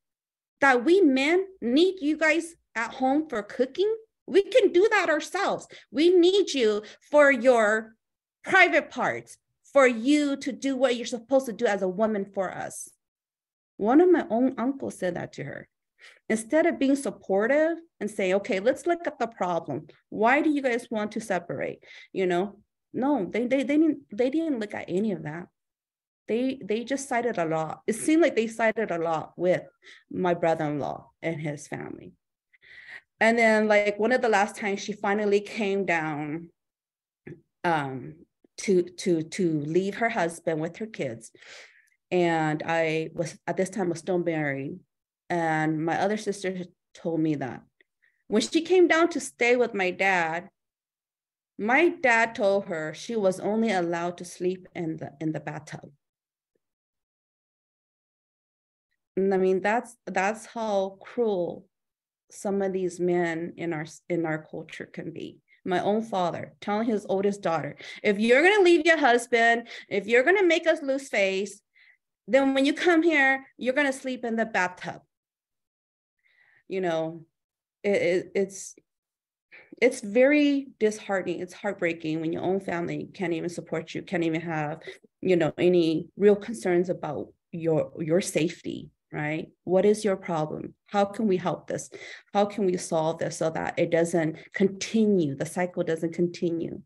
Speaker 3: that we men need you guys at home for cooking? We can do that ourselves. We need you for your private parts, for you to do what you're supposed to do as a woman for us. One of my own uncles said that to her. Instead of being supportive and say, okay, let's look at the problem. Why do you guys want to separate? No, they didn't look at any of that. They just sided a lot. It seemed like they sided a lot with my brother-in-law and his family. And then like one of the last times she finally came down to leave her husband with her kids. And I was at this time was still married. And my other sister told me that when she came down to stay with my dad told her she was only allowed to sleep in the bathtub. And I mean, that's how cruel some of these men in our culture can be. My own father telling his oldest daughter, if you're going to leave your husband, if you're going to make us lose face, then when you come here, you're going to sleep in the bathtub. It's very disheartening. It's heartbreaking when your own family can't even support you, can't even have, any real concerns about your safety, right? What is your problem? How can we help this? How can we solve this so that it doesn't continue, the cycle doesn't continue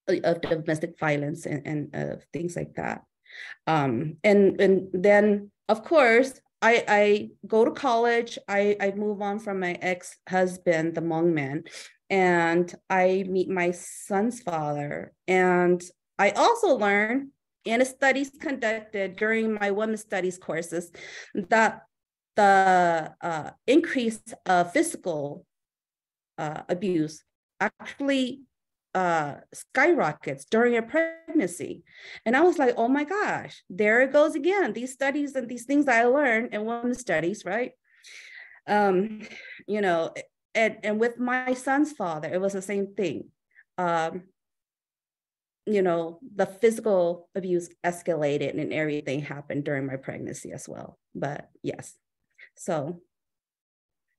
Speaker 3: of domestic violence and things like that. And then, of course, I go to college. I move on from my ex-husband, the Hmong man, and I meet my son's father. And I also learned in studies conducted during my women's studies courses that the increase of physical abuse actually skyrockets during a pregnancy. And I was like, oh my gosh, there it goes again. These studies and these things that I learned in women's studies, right? And with my son's father, it was the same thing. The physical abuse escalated and everything happened during my pregnancy as well. But yes, so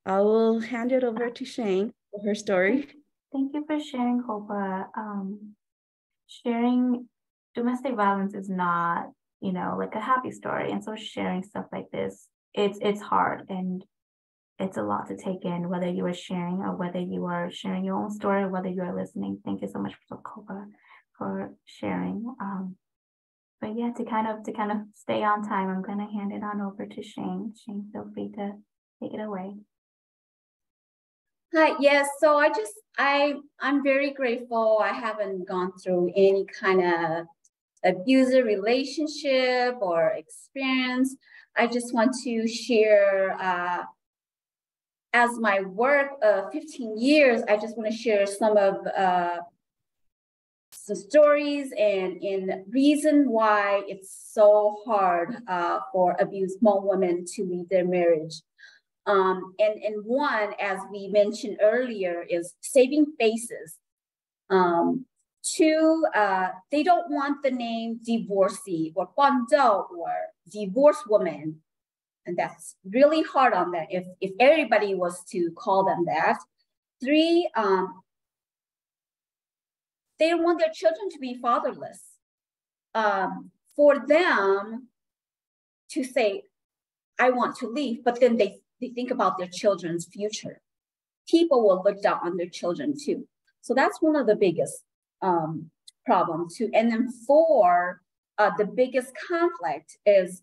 Speaker 3: I will hand it over to Shane for her story.
Speaker 1: Thank you for sharing, Hopa. Sharing domestic violence is not, like a happy story. And so sharing stuff like this, it's hard and it's a lot to take in, whether you are sharing or whether you are sharing your own story or whether you are listening. Thank you so much for Hopa for sharing. But yeah, to kind of stay on time, I'm gonna hand it on over to Shane. Shane, feel free to take it away.
Speaker 2: Hi, yes, so I'm very grateful. I haven't gone through any kind of abusive relationship or experience. I just want to share, as my work 15 years, I just want to share some of some stories and reason why it's so hard for abused Hmong women to leave their marriage. And one, as we mentioned earlier, is saving faces. Two, they don't want the name divorcee or guanzhou or divorced woman. And that's really hard on them if everybody was to call them that. Three, they don't want their children to be fatherless. for them to say, I want to leave, but then they think about their children's future. People will look down on their children too. So that's one of the biggest problems too. And then four, the biggest conflict is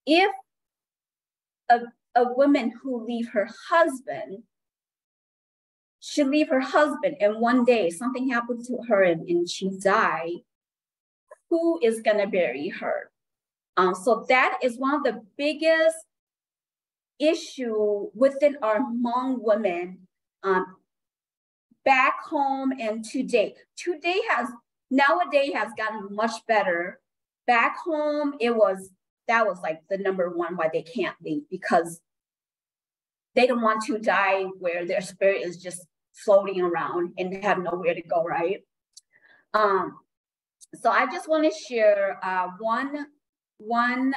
Speaker 2: if a woman who leave her husband, she leave her husband and one day something happened to her and she died, who is gonna bury her? So that is one of the biggest issue within our Hmong women back home and today. Nowadays has gotten much better. Back home, that was like the number one why they can't leave, because they don't want to die where their spirit is just floating around and they have nowhere to go, right? So I just want to share one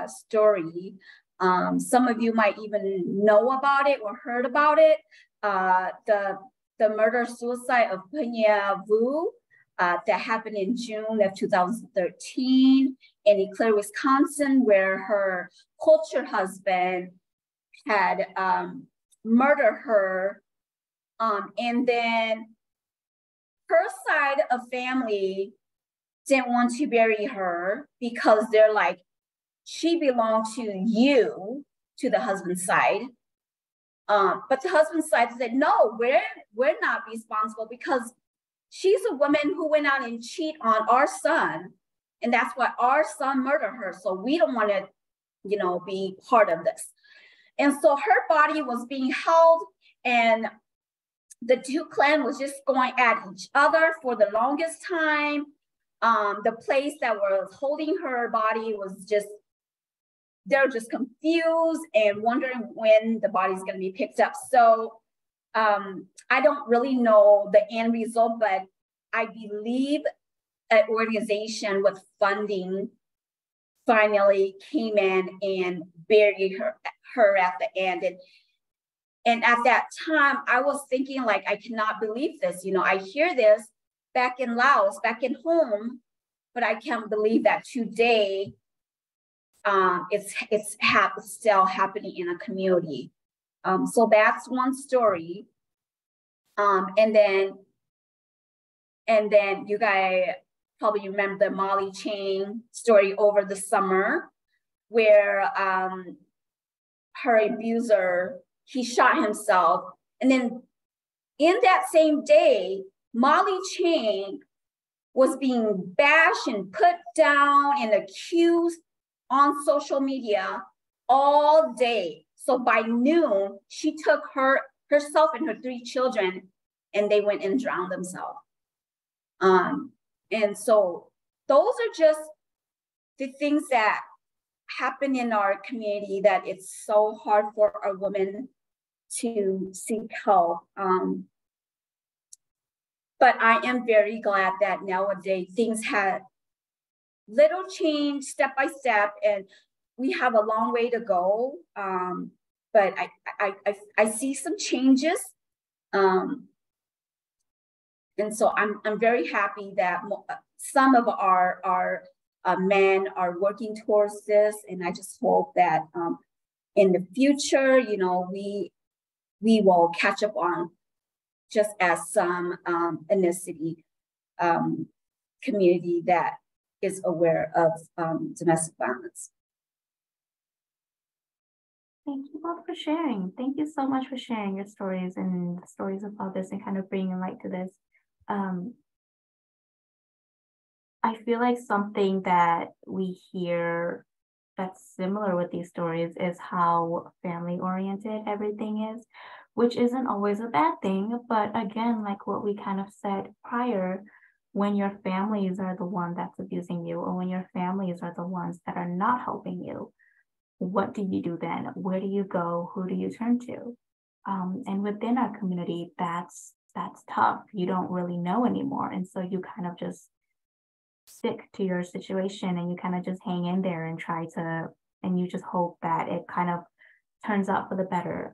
Speaker 2: story. Some of you might even know about it or heard about it. The murder-suicide of Pena Vu that happened in June of 2013 in Eau Claire, Wisconsin, where her cultured husband had murdered her. And then her side of family didn't want to bury her because they're like, she belonged to you, to the husband's side. But the husband's side said, no, we're not responsible because she's a woman who went out and cheated on our son. And that's why our son murdered her. So we don't want to, be part of this. And so her body was being held and the two clans was just going at each other for the longest time. The place that was holding her body was they're just confused and wondering when the body's going to be picked up. So I don't really know the end result, but I believe an organization with funding finally came in and buried her at the end. And at that time, I was thinking, like, I cannot believe this. I hear this back in Laos, back in home, but I can't believe that today it's still happening in a community. So that's one story. And then you guys probably remember the Molly Chang story over the summer, where her abuser, he shot himself. And then in that same day, Molly Chang was being bashed and put down and accused on social media all day. So by noon, she took herself and her 3 children and they went and drowned themselves. And so those are just the things that happen in our community, that it's so hard for a woman to seek help. But I am very glad that nowadays things have little change step by step, and we have a long way to go. But I see some changes. And so I'm very happy that some of our men are working towards this. And I just hope that in the future, we will catch up on, just as some ethnicity community that is aware of domestic violence.
Speaker 1: Thank you both for sharing. Thank you so much for sharing your stories and the stories about this and kind of bringing light to this. I feel like something that we hear that's similar with these stories is how family oriented everything is, which isn't always a bad thing. But again, like what we kind of said prior, when your families are the one that's abusing you, or when your families are the ones that are not helping you, what do you do then? Where do you go? Who do you turn to? And within our community, that's tough. You don't really know anymore. And so you kind of just stick to your situation and you kind of just hang in there and and you just hope that it kind of turns out for the better.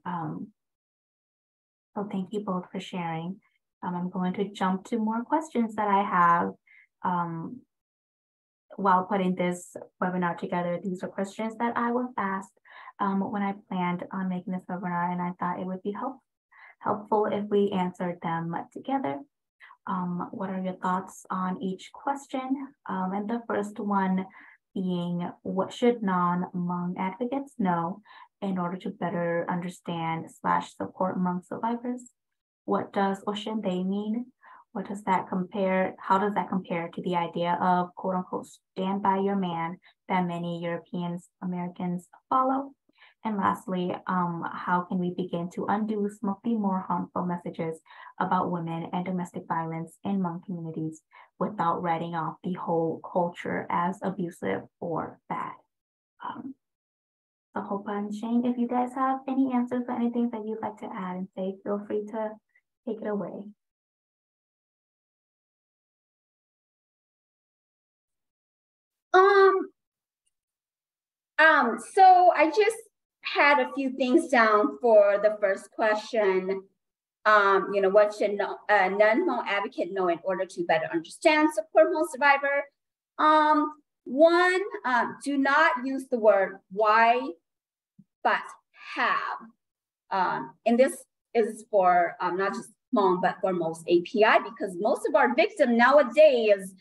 Speaker 1: So thank you both for sharing. I'm going to jump to more questions that I have. while putting this webinar together, these are questions that I was asked when I planned on making this webinar, and I thought it would be helpful if we answered them together. What are your thoughts on each question? And the first one being, what should non-Hmong advocates know in order to better understand / support Hmong survivors? What does Oshende mean? What does that compare? How does that compare to the idea of quote unquote stand by your man that many Europeans, Americans follow? And lastly, how can we begin to undo some of the more harmful messages about women and domestic violence in Hmong communities without writing off the whole culture as abusive or bad? So Hopa and Shane, if you guys have any answers or anything that you'd like to add and say, feel free to take it away.
Speaker 2: So I just had a few things down for the first question. What should non-Hmong advocate know in order to better understand, support Hmong survivor? One, do not use the word why, but have. And this is for not just Hmong, but for most API, because most of our victims nowadays,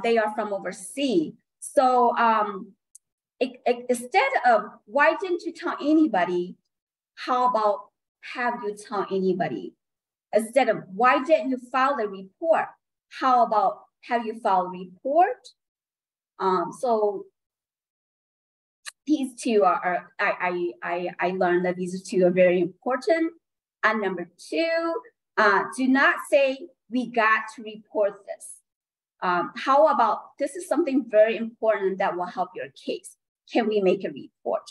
Speaker 2: they are from overseas. So instead of why didn't you tell anybody, how about have you tell anybody? Instead of why didn't you file a report, how about have you filed a report? So these two I learned that these two are very important. And number two, do not say we got to report this. How about this is something very important that will help your case. Can we make a report?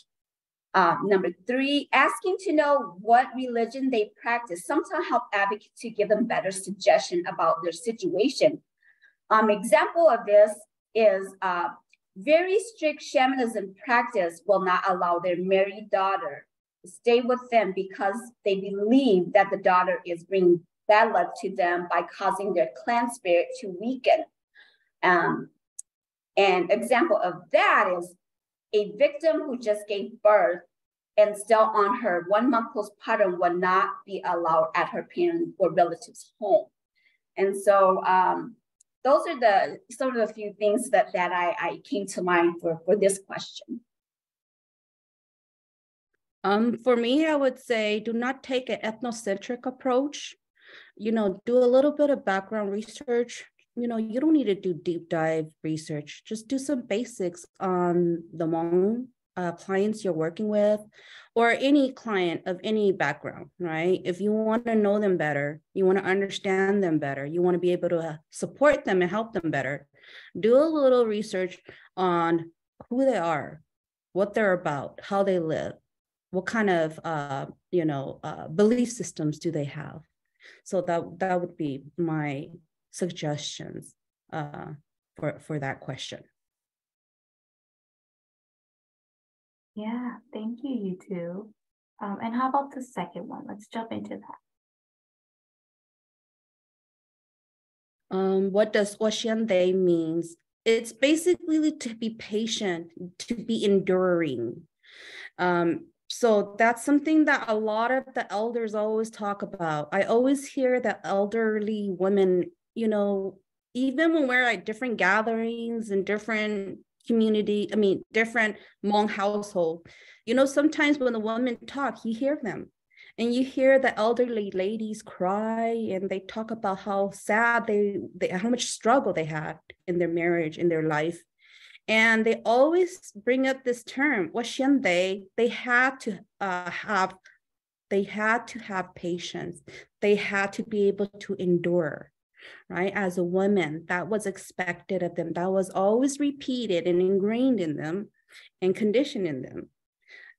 Speaker 2: Number three, asking to know what religion they practice sometimes help advocates to give them better suggestion about their situation. Example of this is very strict shamanism practice will not allow their married daughter to stay with them because they believe that the daughter is bringing bad luck to them by causing their clan spirit to weaken. An example of that is a victim who just gave birth and still on her 1 month postpartum will not be allowed at her parent or relative's home. And so those are the sort of the few things that I came to mind for this question.
Speaker 3: For me, I would say do not take an ethnocentric approach. Do a little bit of background research. You don't need to do deep dive research. Just do some basics on the Hmong clients you're working with, or any client of any background, right? If you want to know them better, you want to understand them better, you want to be able to support them and help them better, do a little research on who they are, what they're about, how they live, what kind of belief systems do they have. So that would be my suggestions for that question.
Speaker 1: Yeah, thank you, you two. And how about the second one? Let's jump into that.
Speaker 3: What does Oshende means? It's basically to be patient, to be enduring. So that's something that a lot of the elders always talk about. I always hear that elderly women, even when we're at different gatherings and different different Hmong household, sometimes when the women talk, you hear them and you hear the elderly ladies cry and they talk about how sad how much struggle they had in their marriage, in their life. And they always bring up this term, Washende. They had to have patience. They had to be able to endure, right? As a woman, that was expected of them. That was always repeated and ingrained in them and conditioned in them.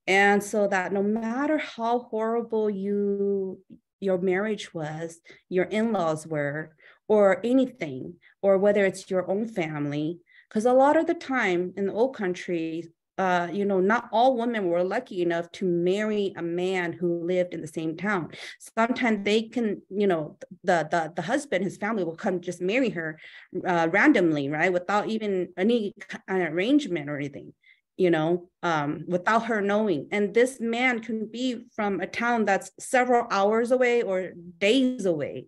Speaker 3: And so that no matter how horrible your marriage was, your in-laws were, or anything, or whether it's your own family, because a lot of the time in the old country, not all women were lucky enough to marry a man who lived in the same town. Sometimes they can, the husband, his family will come just marry her randomly, right? Without even any arrangement or anything, without her knowing. And this man can be from a town that's several hours away or days away.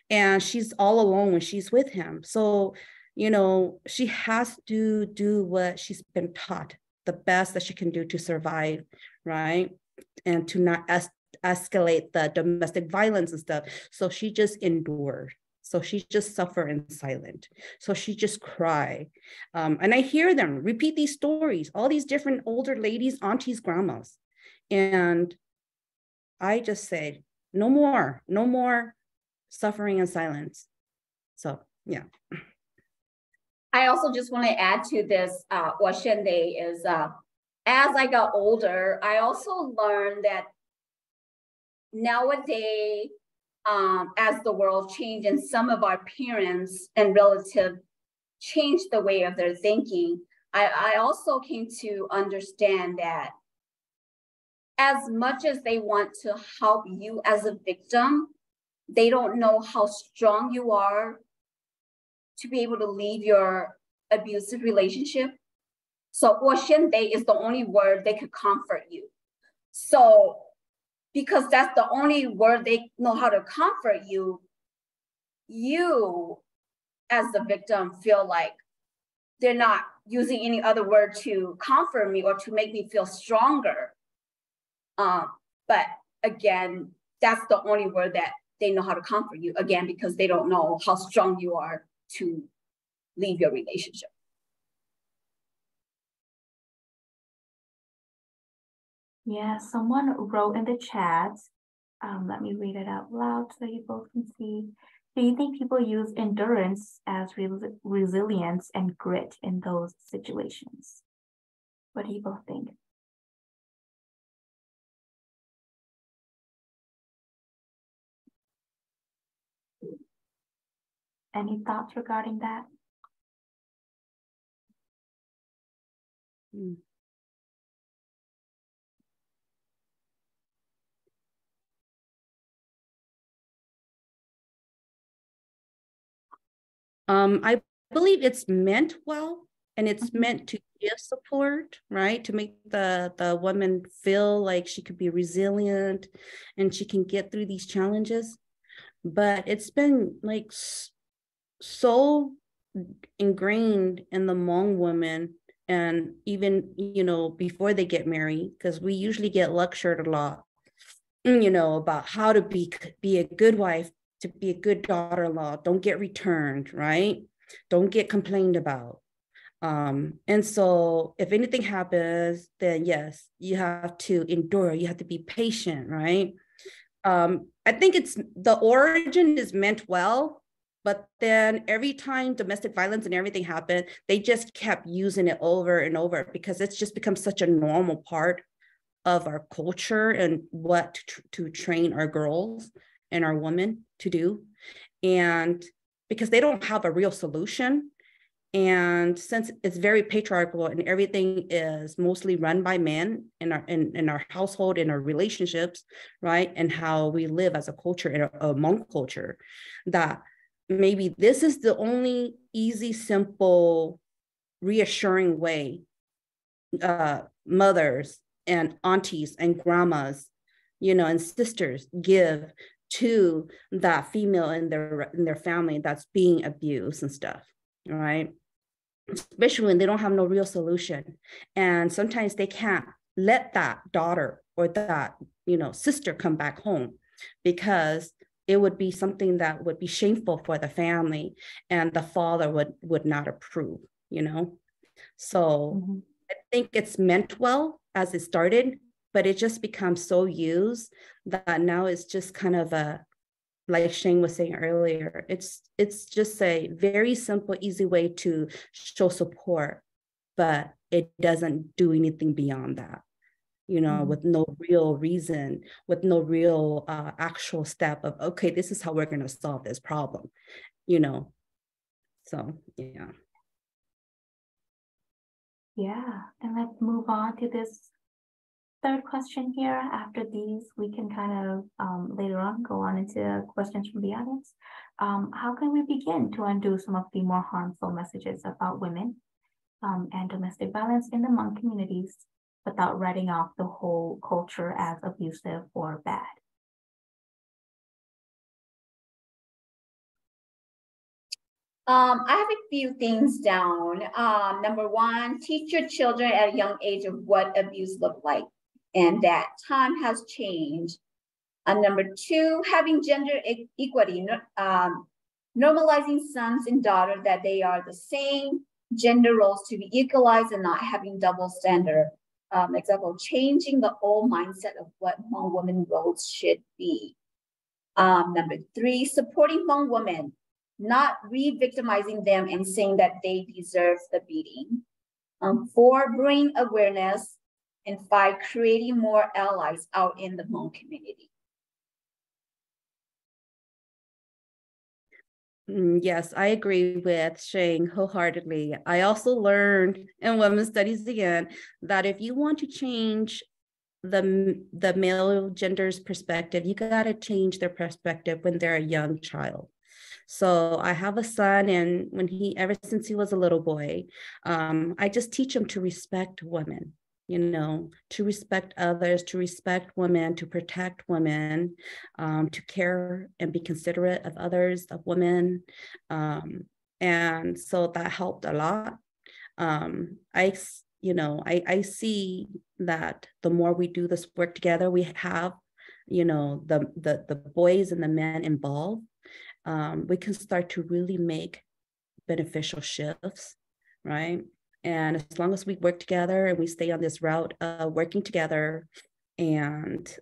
Speaker 3: And she's all alone when she's with him. So, she has to do what she's been taught, the best that she can do to survive, right? And to not escalate the domestic violence and stuff. So she just endured. So she just suffer in silence. So she just cry. And I hear them repeat these stories, all these different older ladies, aunties, grandmas. And I just say, no more suffering in silence. So, yeah.
Speaker 2: I also just want to add to this, what Shende is, as I got older, I also learned that nowadays, as the world changed and some of our parents and relatives changed the way of their thinking, I also came to understand that as much as they want to help you as a victim, they don't know how strong you are to be able to leave your abusive relationship. So, 我现在 is the only word they could comfort you. So, because that's the only word they know how to comfort you, you as the victim feel like they're not using any other word to comfort me or to make me feel stronger. But again, that's the only word that they know how to comfort you, again, because they don't know how strong you are to leave your relationship.
Speaker 1: Yeah, someone wrote in the chat, let me read it out loud so you both can see. Do you think people use endurance as resilience and grit in those situations? What do you both think? Any thoughts regarding that?
Speaker 3: I believe it's meant well, and it's meant to give support, right? To make the woman feel like she could be resilient and she can get through these challenges. But it's been like so ingrained in the Hmong women, and even, before they get married, because we usually get lectured a lot, about how to be a good wife, to be a good daughter-in-law, don't get returned, right? Don't get complained about. And so if anything happens, then yes, you have to endure, you have to be patient, right? I think it's the origin is meant well, but then every time domestic violence and everything happened, they just kept using it over and over because it's just become such a normal part of our culture and what to train our girls and our women to do. And because they don't have a real solution. And since it's very patriarchal and everything is mostly run by men in our household, in our relationships, right? And how we live as a culture, in a Hmong culture, that maybe this is the only easy, simple, reassuring way mothers and aunties and grandmas, and sisters give to that female in their family that's being abused and stuff, right? Especially when they don't have no real solution. And sometimes they can't let that daughter or that, sister come back home because it would be something that would be shameful for the family and the father would not approve, So I think it's meant well as it started, but it just becomes so used that now it's just kind of like Shane was saying earlier, it's just a very simple, easy way to show support, but it doesn't do anything beyond that, with no real reason, with no real actual step of, okay, this is how we're going to solve this problem, So, yeah.
Speaker 1: Yeah, and let's move on to this third question here. After these, we can kind of later on go on into questions from the audience. How can we begin to undo some of the more harmful messages about women and domestic violence in the Hmong communities without writing off the whole culture as abusive or bad?
Speaker 2: I have a few things down. Number one, teach your children at a young age of what abuse looked like, and that time has changed. Number two, having gender equity, normalizing sons and daughters that they are the same gender roles to be equalized and not having double standard. Example, changing the old mindset of what Hmong women roles should be. Number three, supporting Hmong women, not re-victimizing them and saying that they deserve the beating. Four, bring awareness. And five, creating more allies out in the Hmong community.
Speaker 3: Yes, I agree with Shane wholeheartedly. I also learned in women's studies again that if you want to change the male gender's perspective, you got to change their perspective when they're a young child. So I have a son, and ever since he was a little boy, I just teach him to respect women, to respect others, to respect women, to protect women, to care and be considerate of others, of women. And so that helped a lot. I see that the more we do this work together, we have, the boys and the men involved, we can start to really make beneficial shifts, right? And as long as we work together and we stay on this route of working together and,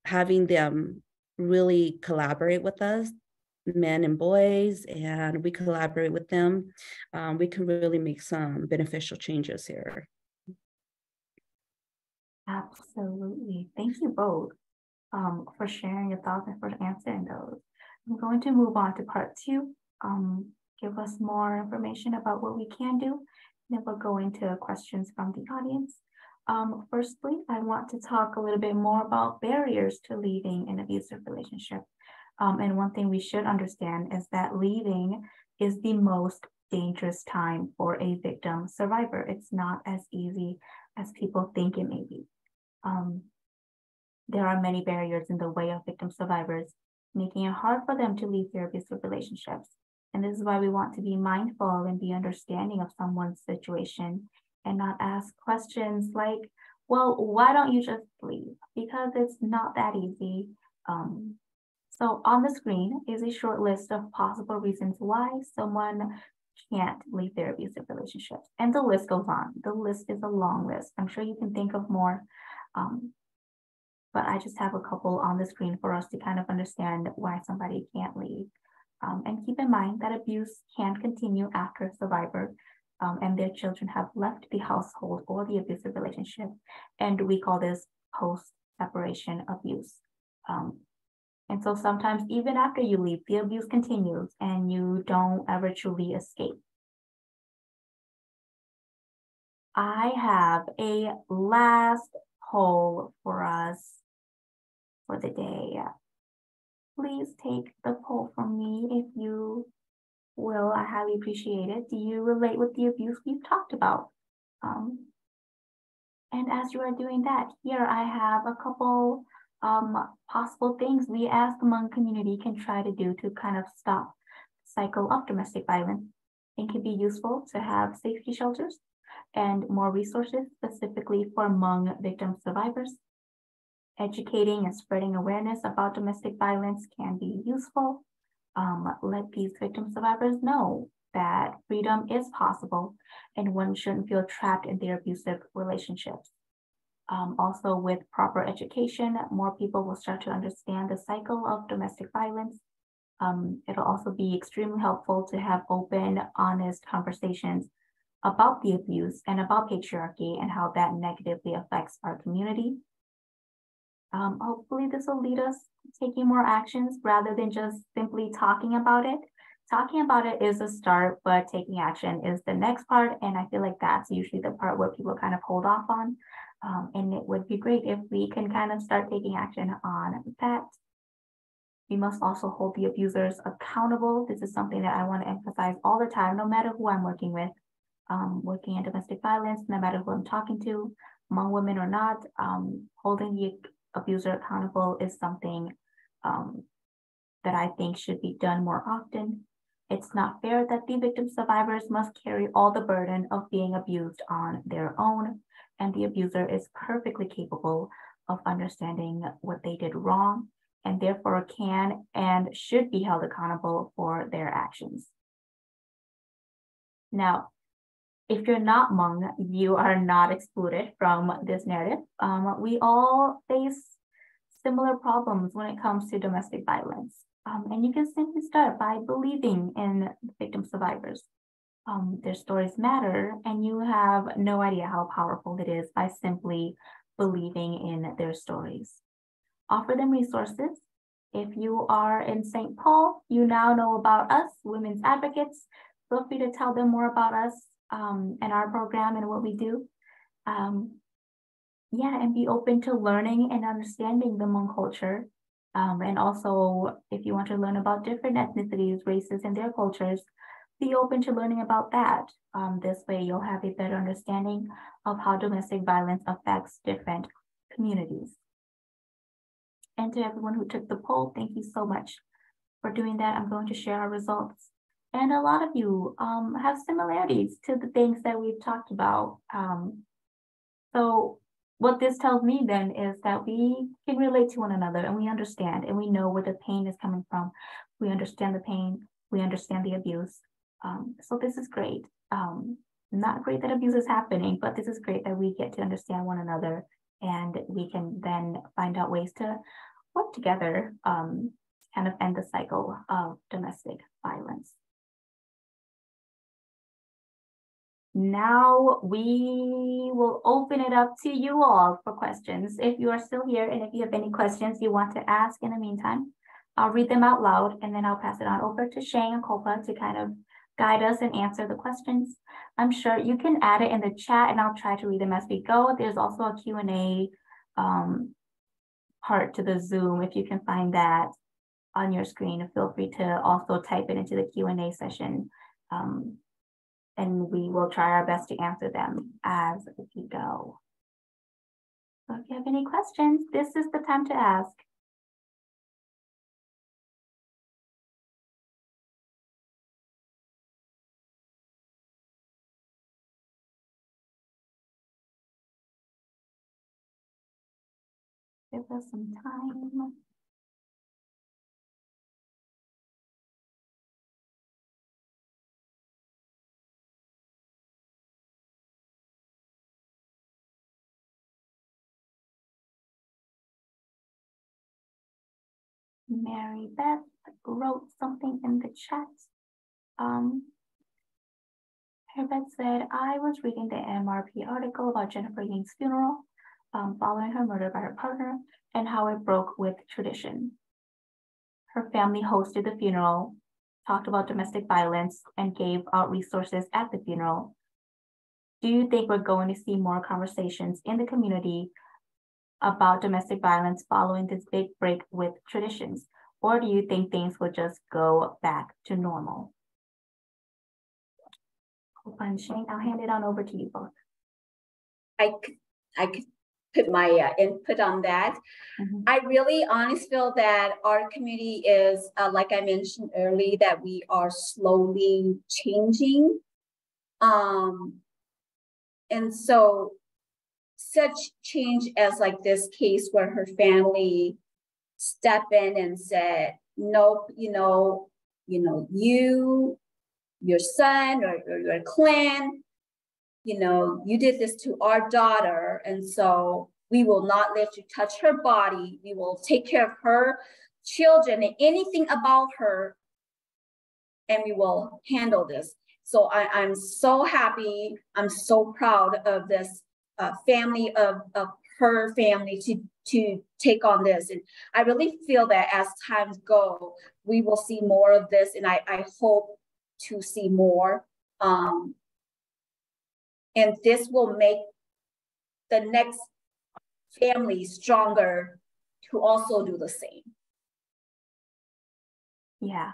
Speaker 3: having them really collaborate with us, men and boys, and we collaborate with them, we can really make some beneficial changes here.
Speaker 1: Absolutely. Thank you both for sharing your thoughts and for answering those. I'm going to move on to part two. Give us more information about what we can do. Then we'll go into questions from the audience. Firstly, I want to talk a little bit more about barriers to leaving an abusive relationship. And one thing we should understand is that leaving is the most dangerous time for a victim survivor. It's not as easy as people think it may be. There are many barriers in the way of victim survivors, making it hard for them to leave their abusive relationships. And this is why we want to be mindful and be understanding of someone's situation and not ask questions like, well, why don't you just leave? Because it's not that easy. So on the screen is a short list of possible reasons why someone can't leave their abusive relationships. And the list goes on. The list is a long list. I'm sure you can think of more, but I just have a couple on the screen for us to kind of understand why somebody can't leave. And keep in mind that abuse can continue after a survivor and their children have left the household or the abusive relationship. And we call this post-separation abuse. And so sometimes even after you leave, the abuse continues and you don't ever truly escape. I have a last poll for us for the day. Please take the poll from me if you will. I highly appreciate it. Do you relate with the abuse we've talked about? And as you are doing that, here I have a couple possible things we as the Hmong community can try to do to kind of stop the cycle of domestic violence. It can be useful to have safety shelters and more resources specifically for Hmong victim survivors. Educating and spreading awareness about domestic violence can be useful. Let these victim survivors know that freedom is possible and one shouldn't feel trapped in their abusive relationships. Also, with proper education, more people will start to understand the cycle of domestic violence. It'll also be extremely helpful to have open, honest conversations about the abuse and about patriarchy and how that negatively affects our community. Hopefully this will lead us to taking more actions rather than just simply talking about it. talking about it is a start, but taking action is the next part. And I feel like that's usually the part where people kind of hold off on. And it would be great if we can kind of start taking action on that. We must also hold the abusers accountable. This is something that I want to emphasize all the time, no matter who I'm working with, working in domestic violence, no matter who I'm talking to, Hmong women or not, holding the abuser accountable is something that I think should be done more often. It's not fair that the victim survivors must carry all the burden of being abused on their own, and the abuser is perfectly capable of understanding what they did wrong, and therefore can and should be held accountable for their actions. Now, if you're not Hmong, you are not excluded from this narrative. We all face similar problems when it comes to domestic violence. And you can simply start by believing in victim survivors. Their stories matter, and you have no idea how powerful it is by simply believing in their stories. Offer them resources. If you are in St. Paul, you now know about us, women's advocates. Feel free to tell them more about us and our program and what we do. Yeah, and be open to learning and understanding the Hmong culture. And also, if you want to learn about different ethnicities, races, and their cultures, be open to learning about that. This way, you'll have a better understanding of how domestic violence affects different communities. And to everyone who took the poll, thank you so much for doing that. I'm going to share our results. And a lot of you have similarities to the things that we've talked about. So what this tells me then is that we can relate to one another, and we understand, and we know where the pain is coming from. We understand the pain, we understand the abuse. So this is great. Not great that abuse is happening, but this is great that we get to understand one another, and we can then find out ways to work together, kind of end the cycle of domestic violence. Now we will open it up to you all for questions. If you are still here and if you have any questions you want to ask in the meantime, I'll read them out loud and then I'll pass it on over to Shane and Copa to kind of guide us and answer the questions. I'm sure you can add it in the chat and I'll try to read them as we go. There's also a Q&A part to the Zoom. If you can find that on your screen, feel free to also type it into the Q&A session. And we will try our best to answer them as we go. So if you have any questions, this is the time to ask. Give us some time. Mary Beth wrote something in the chat. Mary Beth said, I was reading the MRP article about Jennifer Ying's funeral following her murder by her partner and how it broke with tradition. Her family hosted the funeral, talked about domestic violence, and gave out resources at the funeral. Do you think we're going to see more conversations in the community about domestic violence following this big break with traditions? Or do you think things will just go back to normal? And Shane, I'll hand it on over to you both.
Speaker 2: I could put my input on that. Mm-hmm. I really honestly feel that our community is, like I mentioned earlier, that we are slowly changing. And so such change as like this case where her family stepped in and said, nope, your son or your clan, you did this to our daughter. And so we will not let you touch her body. We will take care of her children and anything about her, and we will handle this. So I'm so happy. I'm so proud of this family of her family to take on this. And I really feel that as times go, we will see more of this, and I hope to see more. And this will make the next family stronger to also do the same.
Speaker 1: Yeah,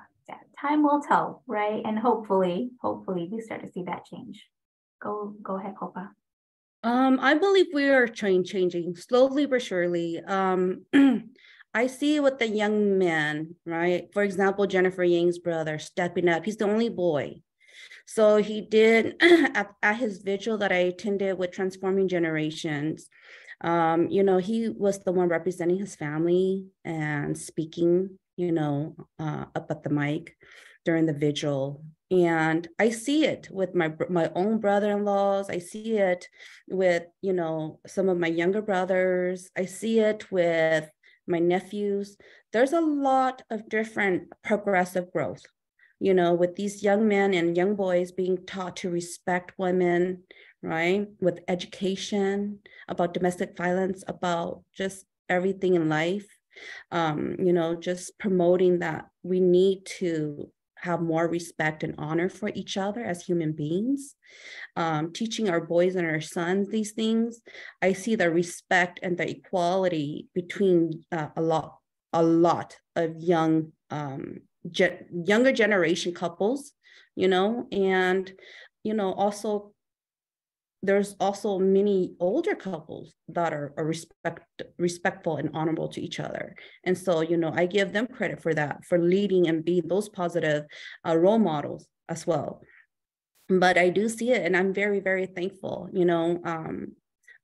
Speaker 1: time will tell, right? And hopefully we start to see that change. Go ahead, Copa.
Speaker 3: I believe we are changing slowly but surely. I see with the young men, right? For example, Jennifer Yang's brother stepping up. He's the only boy. So he did at his vigil that I attended with Transforming Generations. He was the one representing his family and speaking, up at the mic during the vigil. And I see it with my own brother-in-laws. I see it with, some of my younger brothers. I see it with my nephews. There's a lot of different progressive growth, with these young men and young boys being taught to respect women, right? With education about domestic violence, about just everything in life, just promoting that we need to have more respect and honor for each other as human beings, teaching our boys and our sons these things. I see the respect and the equality between a lot of younger generation couples, and, also there's also many older couples that are respectful and honorable to each other. And so, I give them credit for that, for leading and being those positive role models as well. But I do see it, and I'm very, very thankful.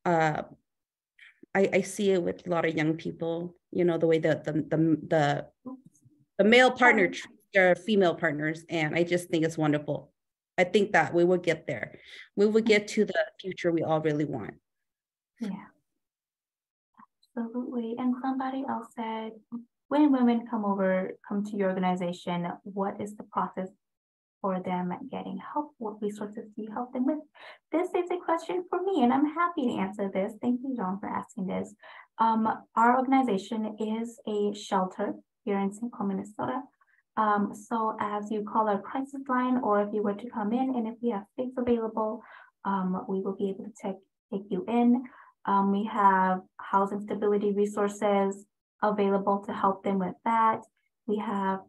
Speaker 3: I see it with a lot of young people, the way that the male partner treats their female partners. And I just think it's wonderful. I think that we will get there. We will get to the future we all really want.
Speaker 1: Yeah, absolutely. And somebody else said, when women come to your organization, what is the process for them getting help? What resources do you help them with? This is a question for me, and I'm happy to answer this. Thank you, John, for asking this. Our organization is a shelter here in St. Paul, Minnesota. So as you call our crisis line, or if you were to come in and if we have space available, we will be able to take you in. We have housing stability resources available to help them with that. We have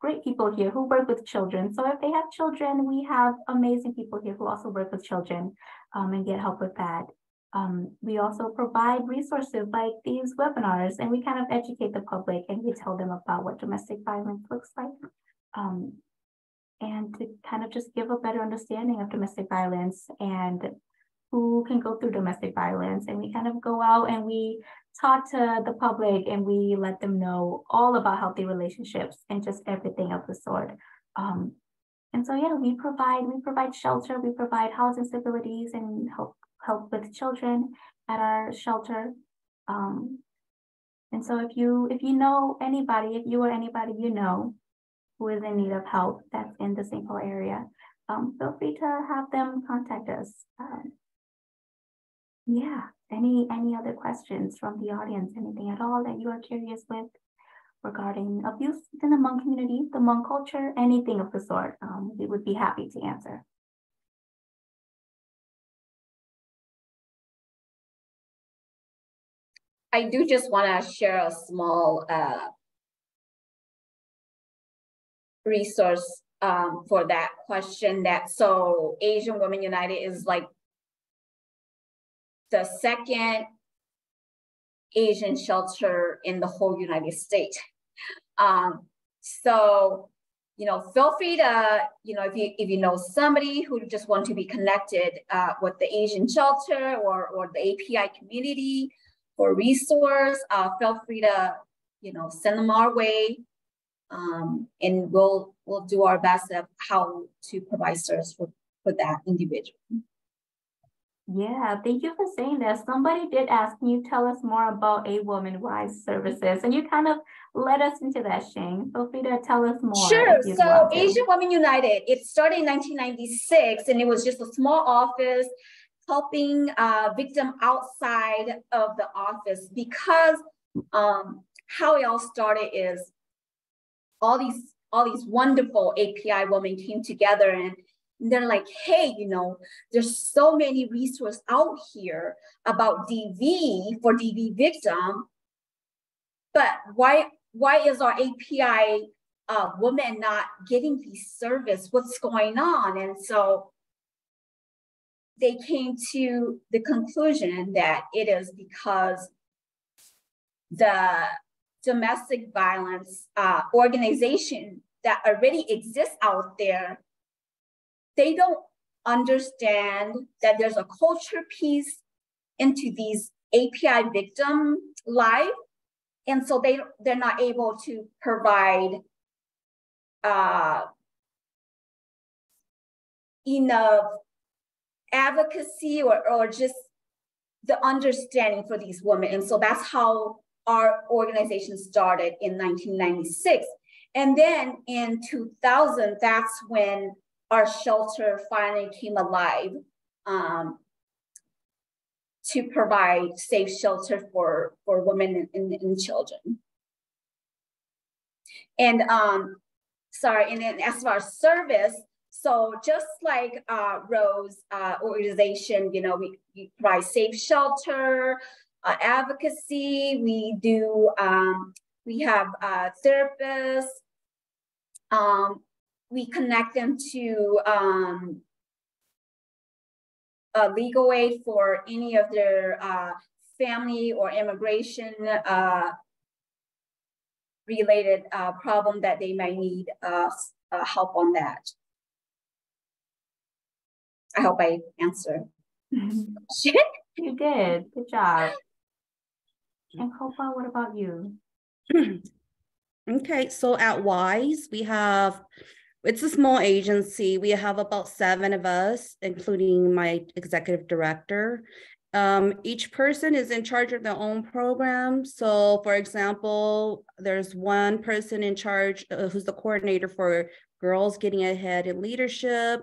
Speaker 1: great people here who work with children. So if they have children, we have amazing people here who also work with children and get help with that. We also provide resources like these webinars, and we kind of educate the public and we tell them about what domestic violence looks like, and to kind of just give a better understanding of domestic violence and who can go through domestic violence. And we kind of go out and we talk to the public and we let them know all about healthy relationships and just everything of the sort. And so, yeah, we provide shelter, we provide housing stabilities and help with children at our shelter. And so if you know anybody, if you or anybody you know who is in need of help that's in the St. Paul area, feel free to have them contact us. Yeah, any other questions from the audience, anything at all that you are curious with regarding abuse within the Hmong community, the Hmong culture, anything of the sort, we would be happy to answer.
Speaker 2: I do just want to share a small resource for that question. So Asian Women United is like the second Asian shelter in the whole United States. So, feel free to, if you know somebody who just want to be connected with the Asian shelter or the API community for resource, feel free to, send them our way, and we'll do our best of how to provide service for that individual.
Speaker 1: Yeah, thank you for saying that. Somebody did ask, can you tell us more about A Woman Wise services? And you kind of led us into that, Shane. Feel free to tell us more.
Speaker 2: Sure. So Asian Women United, it started in 1996, and it was just a small office helping victims outside of the office, because how it all started is all these wonderful API women came together, and they're like, hey, there's so many resources out here about DV for DV victim, but why is our API women not getting these service? What's going on? And so they came to the conclusion that it is because the domestic violence organization that already exists out there, they don't understand that there's a culture piece into these API victim life. And so they're not able to provide enough advocacy or just the understanding for these women. And so that's how our organization started in 1996. And then in 2000, that's when our shelter finally came alive to provide safe shelter for women and children. And and then as far as service, so just like Rose organization, we provide safe shelter, advocacy. We do, we have therapists. We connect them to legal aid for any of their family or immigration related problem that they might need help on that. I hope I answered.
Speaker 1: You did. Good job. And Copa, what about you?
Speaker 3: Okay, so at WISE, it's a small agency. We have about 7 of us, including my executive director. Each person is in charge of their own program. So for example, there's one person in charge who's the coordinator for Girls Getting Ahead in Leadership,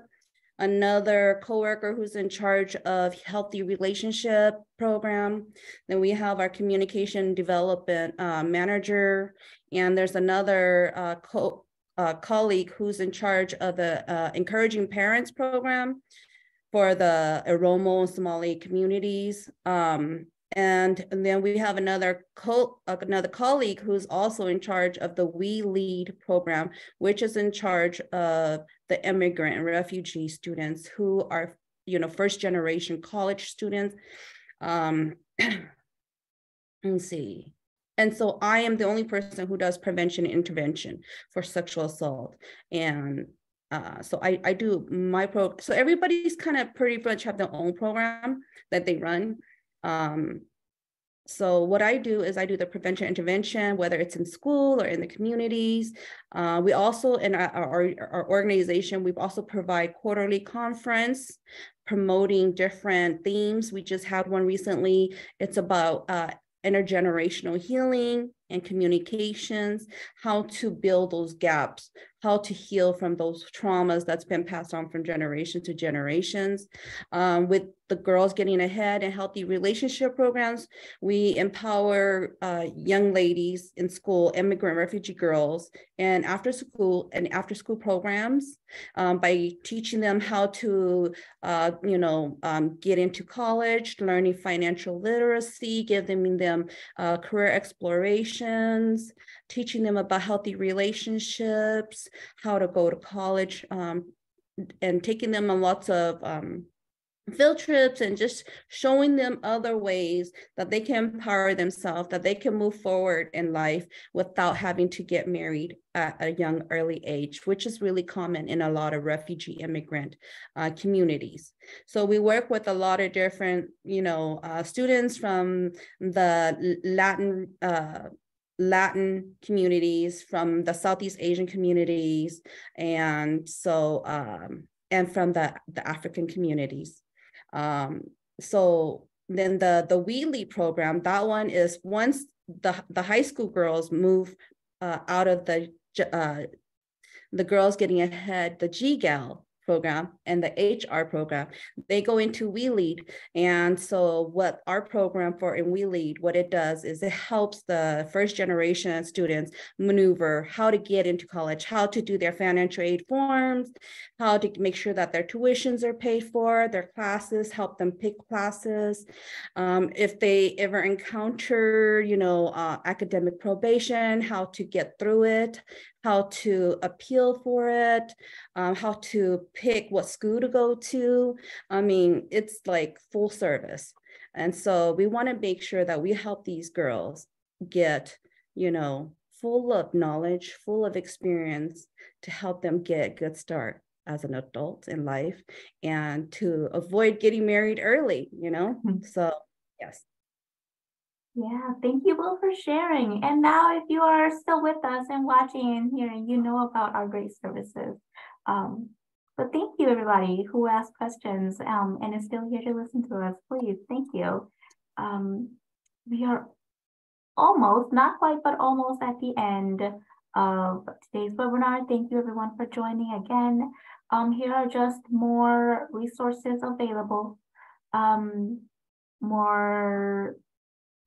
Speaker 3: another coworker who's in charge of Healthy Relationship Program. Then we have our communication development manager, and there's another colleague who's in charge of the Encouraging Parents Program for the Oromo Somali communities. And then we have another colleague who's also in charge of the We Lead program, which is in charge of the immigrant and refugee students who are, first generation college students. Let's see. And so I am the only person who does prevention and intervention for sexual assault. And so I do my program. So everybody's kind of pretty much have their own program that they run. So what I do is I do the prevention intervention, whether it's in school or in the communities. We also, in our organization, we've also provide quarterly conference promoting different themes. We just had one recently. It's about intergenerational healing and communications, how to build those gaps, how to heal from those traumas that's been passed on from generation to generations. With the Girls Getting Ahead and Healthy Relationship programs, we empower young ladies in school, immigrant refugee girls, and after school programs by teaching them how to, get into college, learning financial literacy, giving them career explorations, teaching them about healthy relationships, how to go to college, and taking them on lots of field trips and just showing them other ways that they can empower themselves, that they can move forward in life without having to get married at a young early age, which is really common in a lot of refugee immigrant communities. So we work with a lot of different, students from the Latin communities, from the Southeast Asian communities, and so and from the African communities. So then the We Lead program, that one is once the high school girls move out of the Girls Getting Ahead, the GGAL program and the HR program. They go into We Lead. And so what our program for in We Lead, what it does is it helps the first generation students maneuver how to get into college, how to do their financial aid forms, how to make sure that their tuitions are paid for, their classes, help them pick classes. If they ever encounter, academic probation, how to get through it, how to appeal for it, how to pick what school to go to. I mean, it's like full service. And so we want to make sure that we help these girls get, full of knowledge, full of experience to help them get a good start as an adult in life and to avoid getting married early, So, yes.
Speaker 1: Yeah, thank you both for sharing. And now if you are still with us and watching and hearing, you know about our great services. But thank you everybody who asked questions and is still here to listen to us. Please, thank you. We are almost, not quite, but almost at the end of today's webinar. Thank you everyone for joining again. Here are just more resources available, more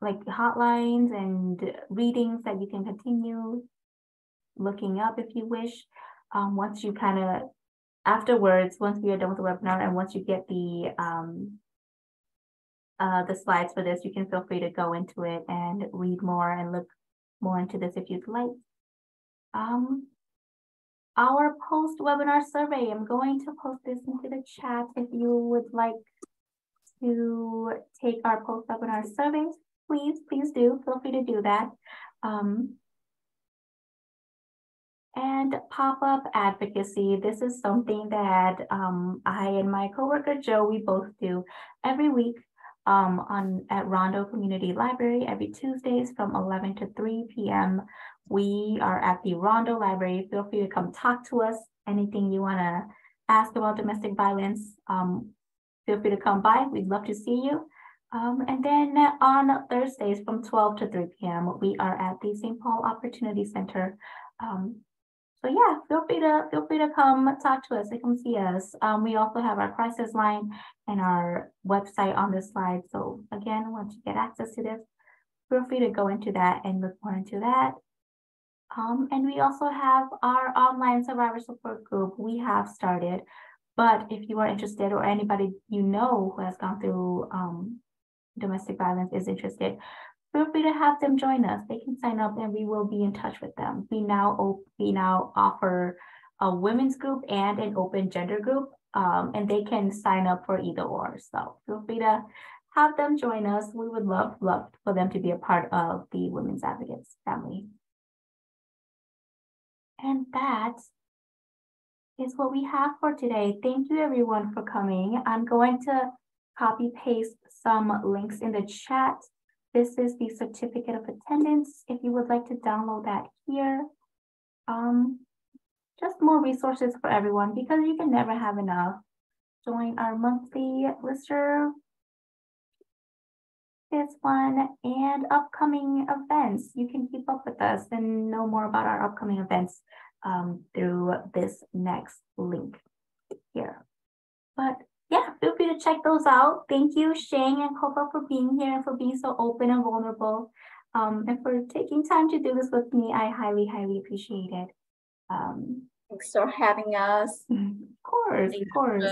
Speaker 1: like hotlines and readings that you can continue looking up if you wish. Once you kind of, afterwards, once we are done with the webinar and once you get the slides for this, you can feel free to go into it and read more and look more into this if you'd like. Our post-webinar survey, I'm going to post this into the chat if you would like to take our post-webinar surveys. Please do, feel free to do that. And pop-up advocacy. This is something that I and my coworker Joe, we both do every week at Rondo Community Library every Tuesdays from 11 to 3 p.m. We are at the Rondo Library. Feel free to come talk to us. Anything you want to ask about domestic violence, feel free to come by. We'd love to see you. And then on Thursdays from 12 to 3 p.m., we are at the St. Paul Opportunity Center. So yeah, feel free to come talk to us and come see us. We also have our crisis line and our website on this slide. So again, once you get access to this, feel free to go into that and look more into that. And we also have our online survivor support group we have started. But if you are interested or anybody you know who has gone through domestic violence is interested, feel free to have them join us. They can sign up and we will be in touch with them. We now offer a women's group and an open gender group, and they can sign up for either or. So feel free to have them join us. We would love for them to be a part of the Women's Advocates family. And that is what we have for today. Thank you everyone for coming. I'm going to copy paste some links in the chat. This is the certificate of attendance. If you would like to download that here, just more resources for everyone because you can never have enough. Join our monthly listserv, this one, and upcoming events. You can keep up with us and know more about our upcoming events through this next link here. But yeah, feel free to check those out. Thank you, Shane and Copa, for being here and for being so open and vulnerable, and for taking time to do this with me. I highly, highly appreciate it.
Speaker 2: Thanks for having us.
Speaker 1: Of course, of course.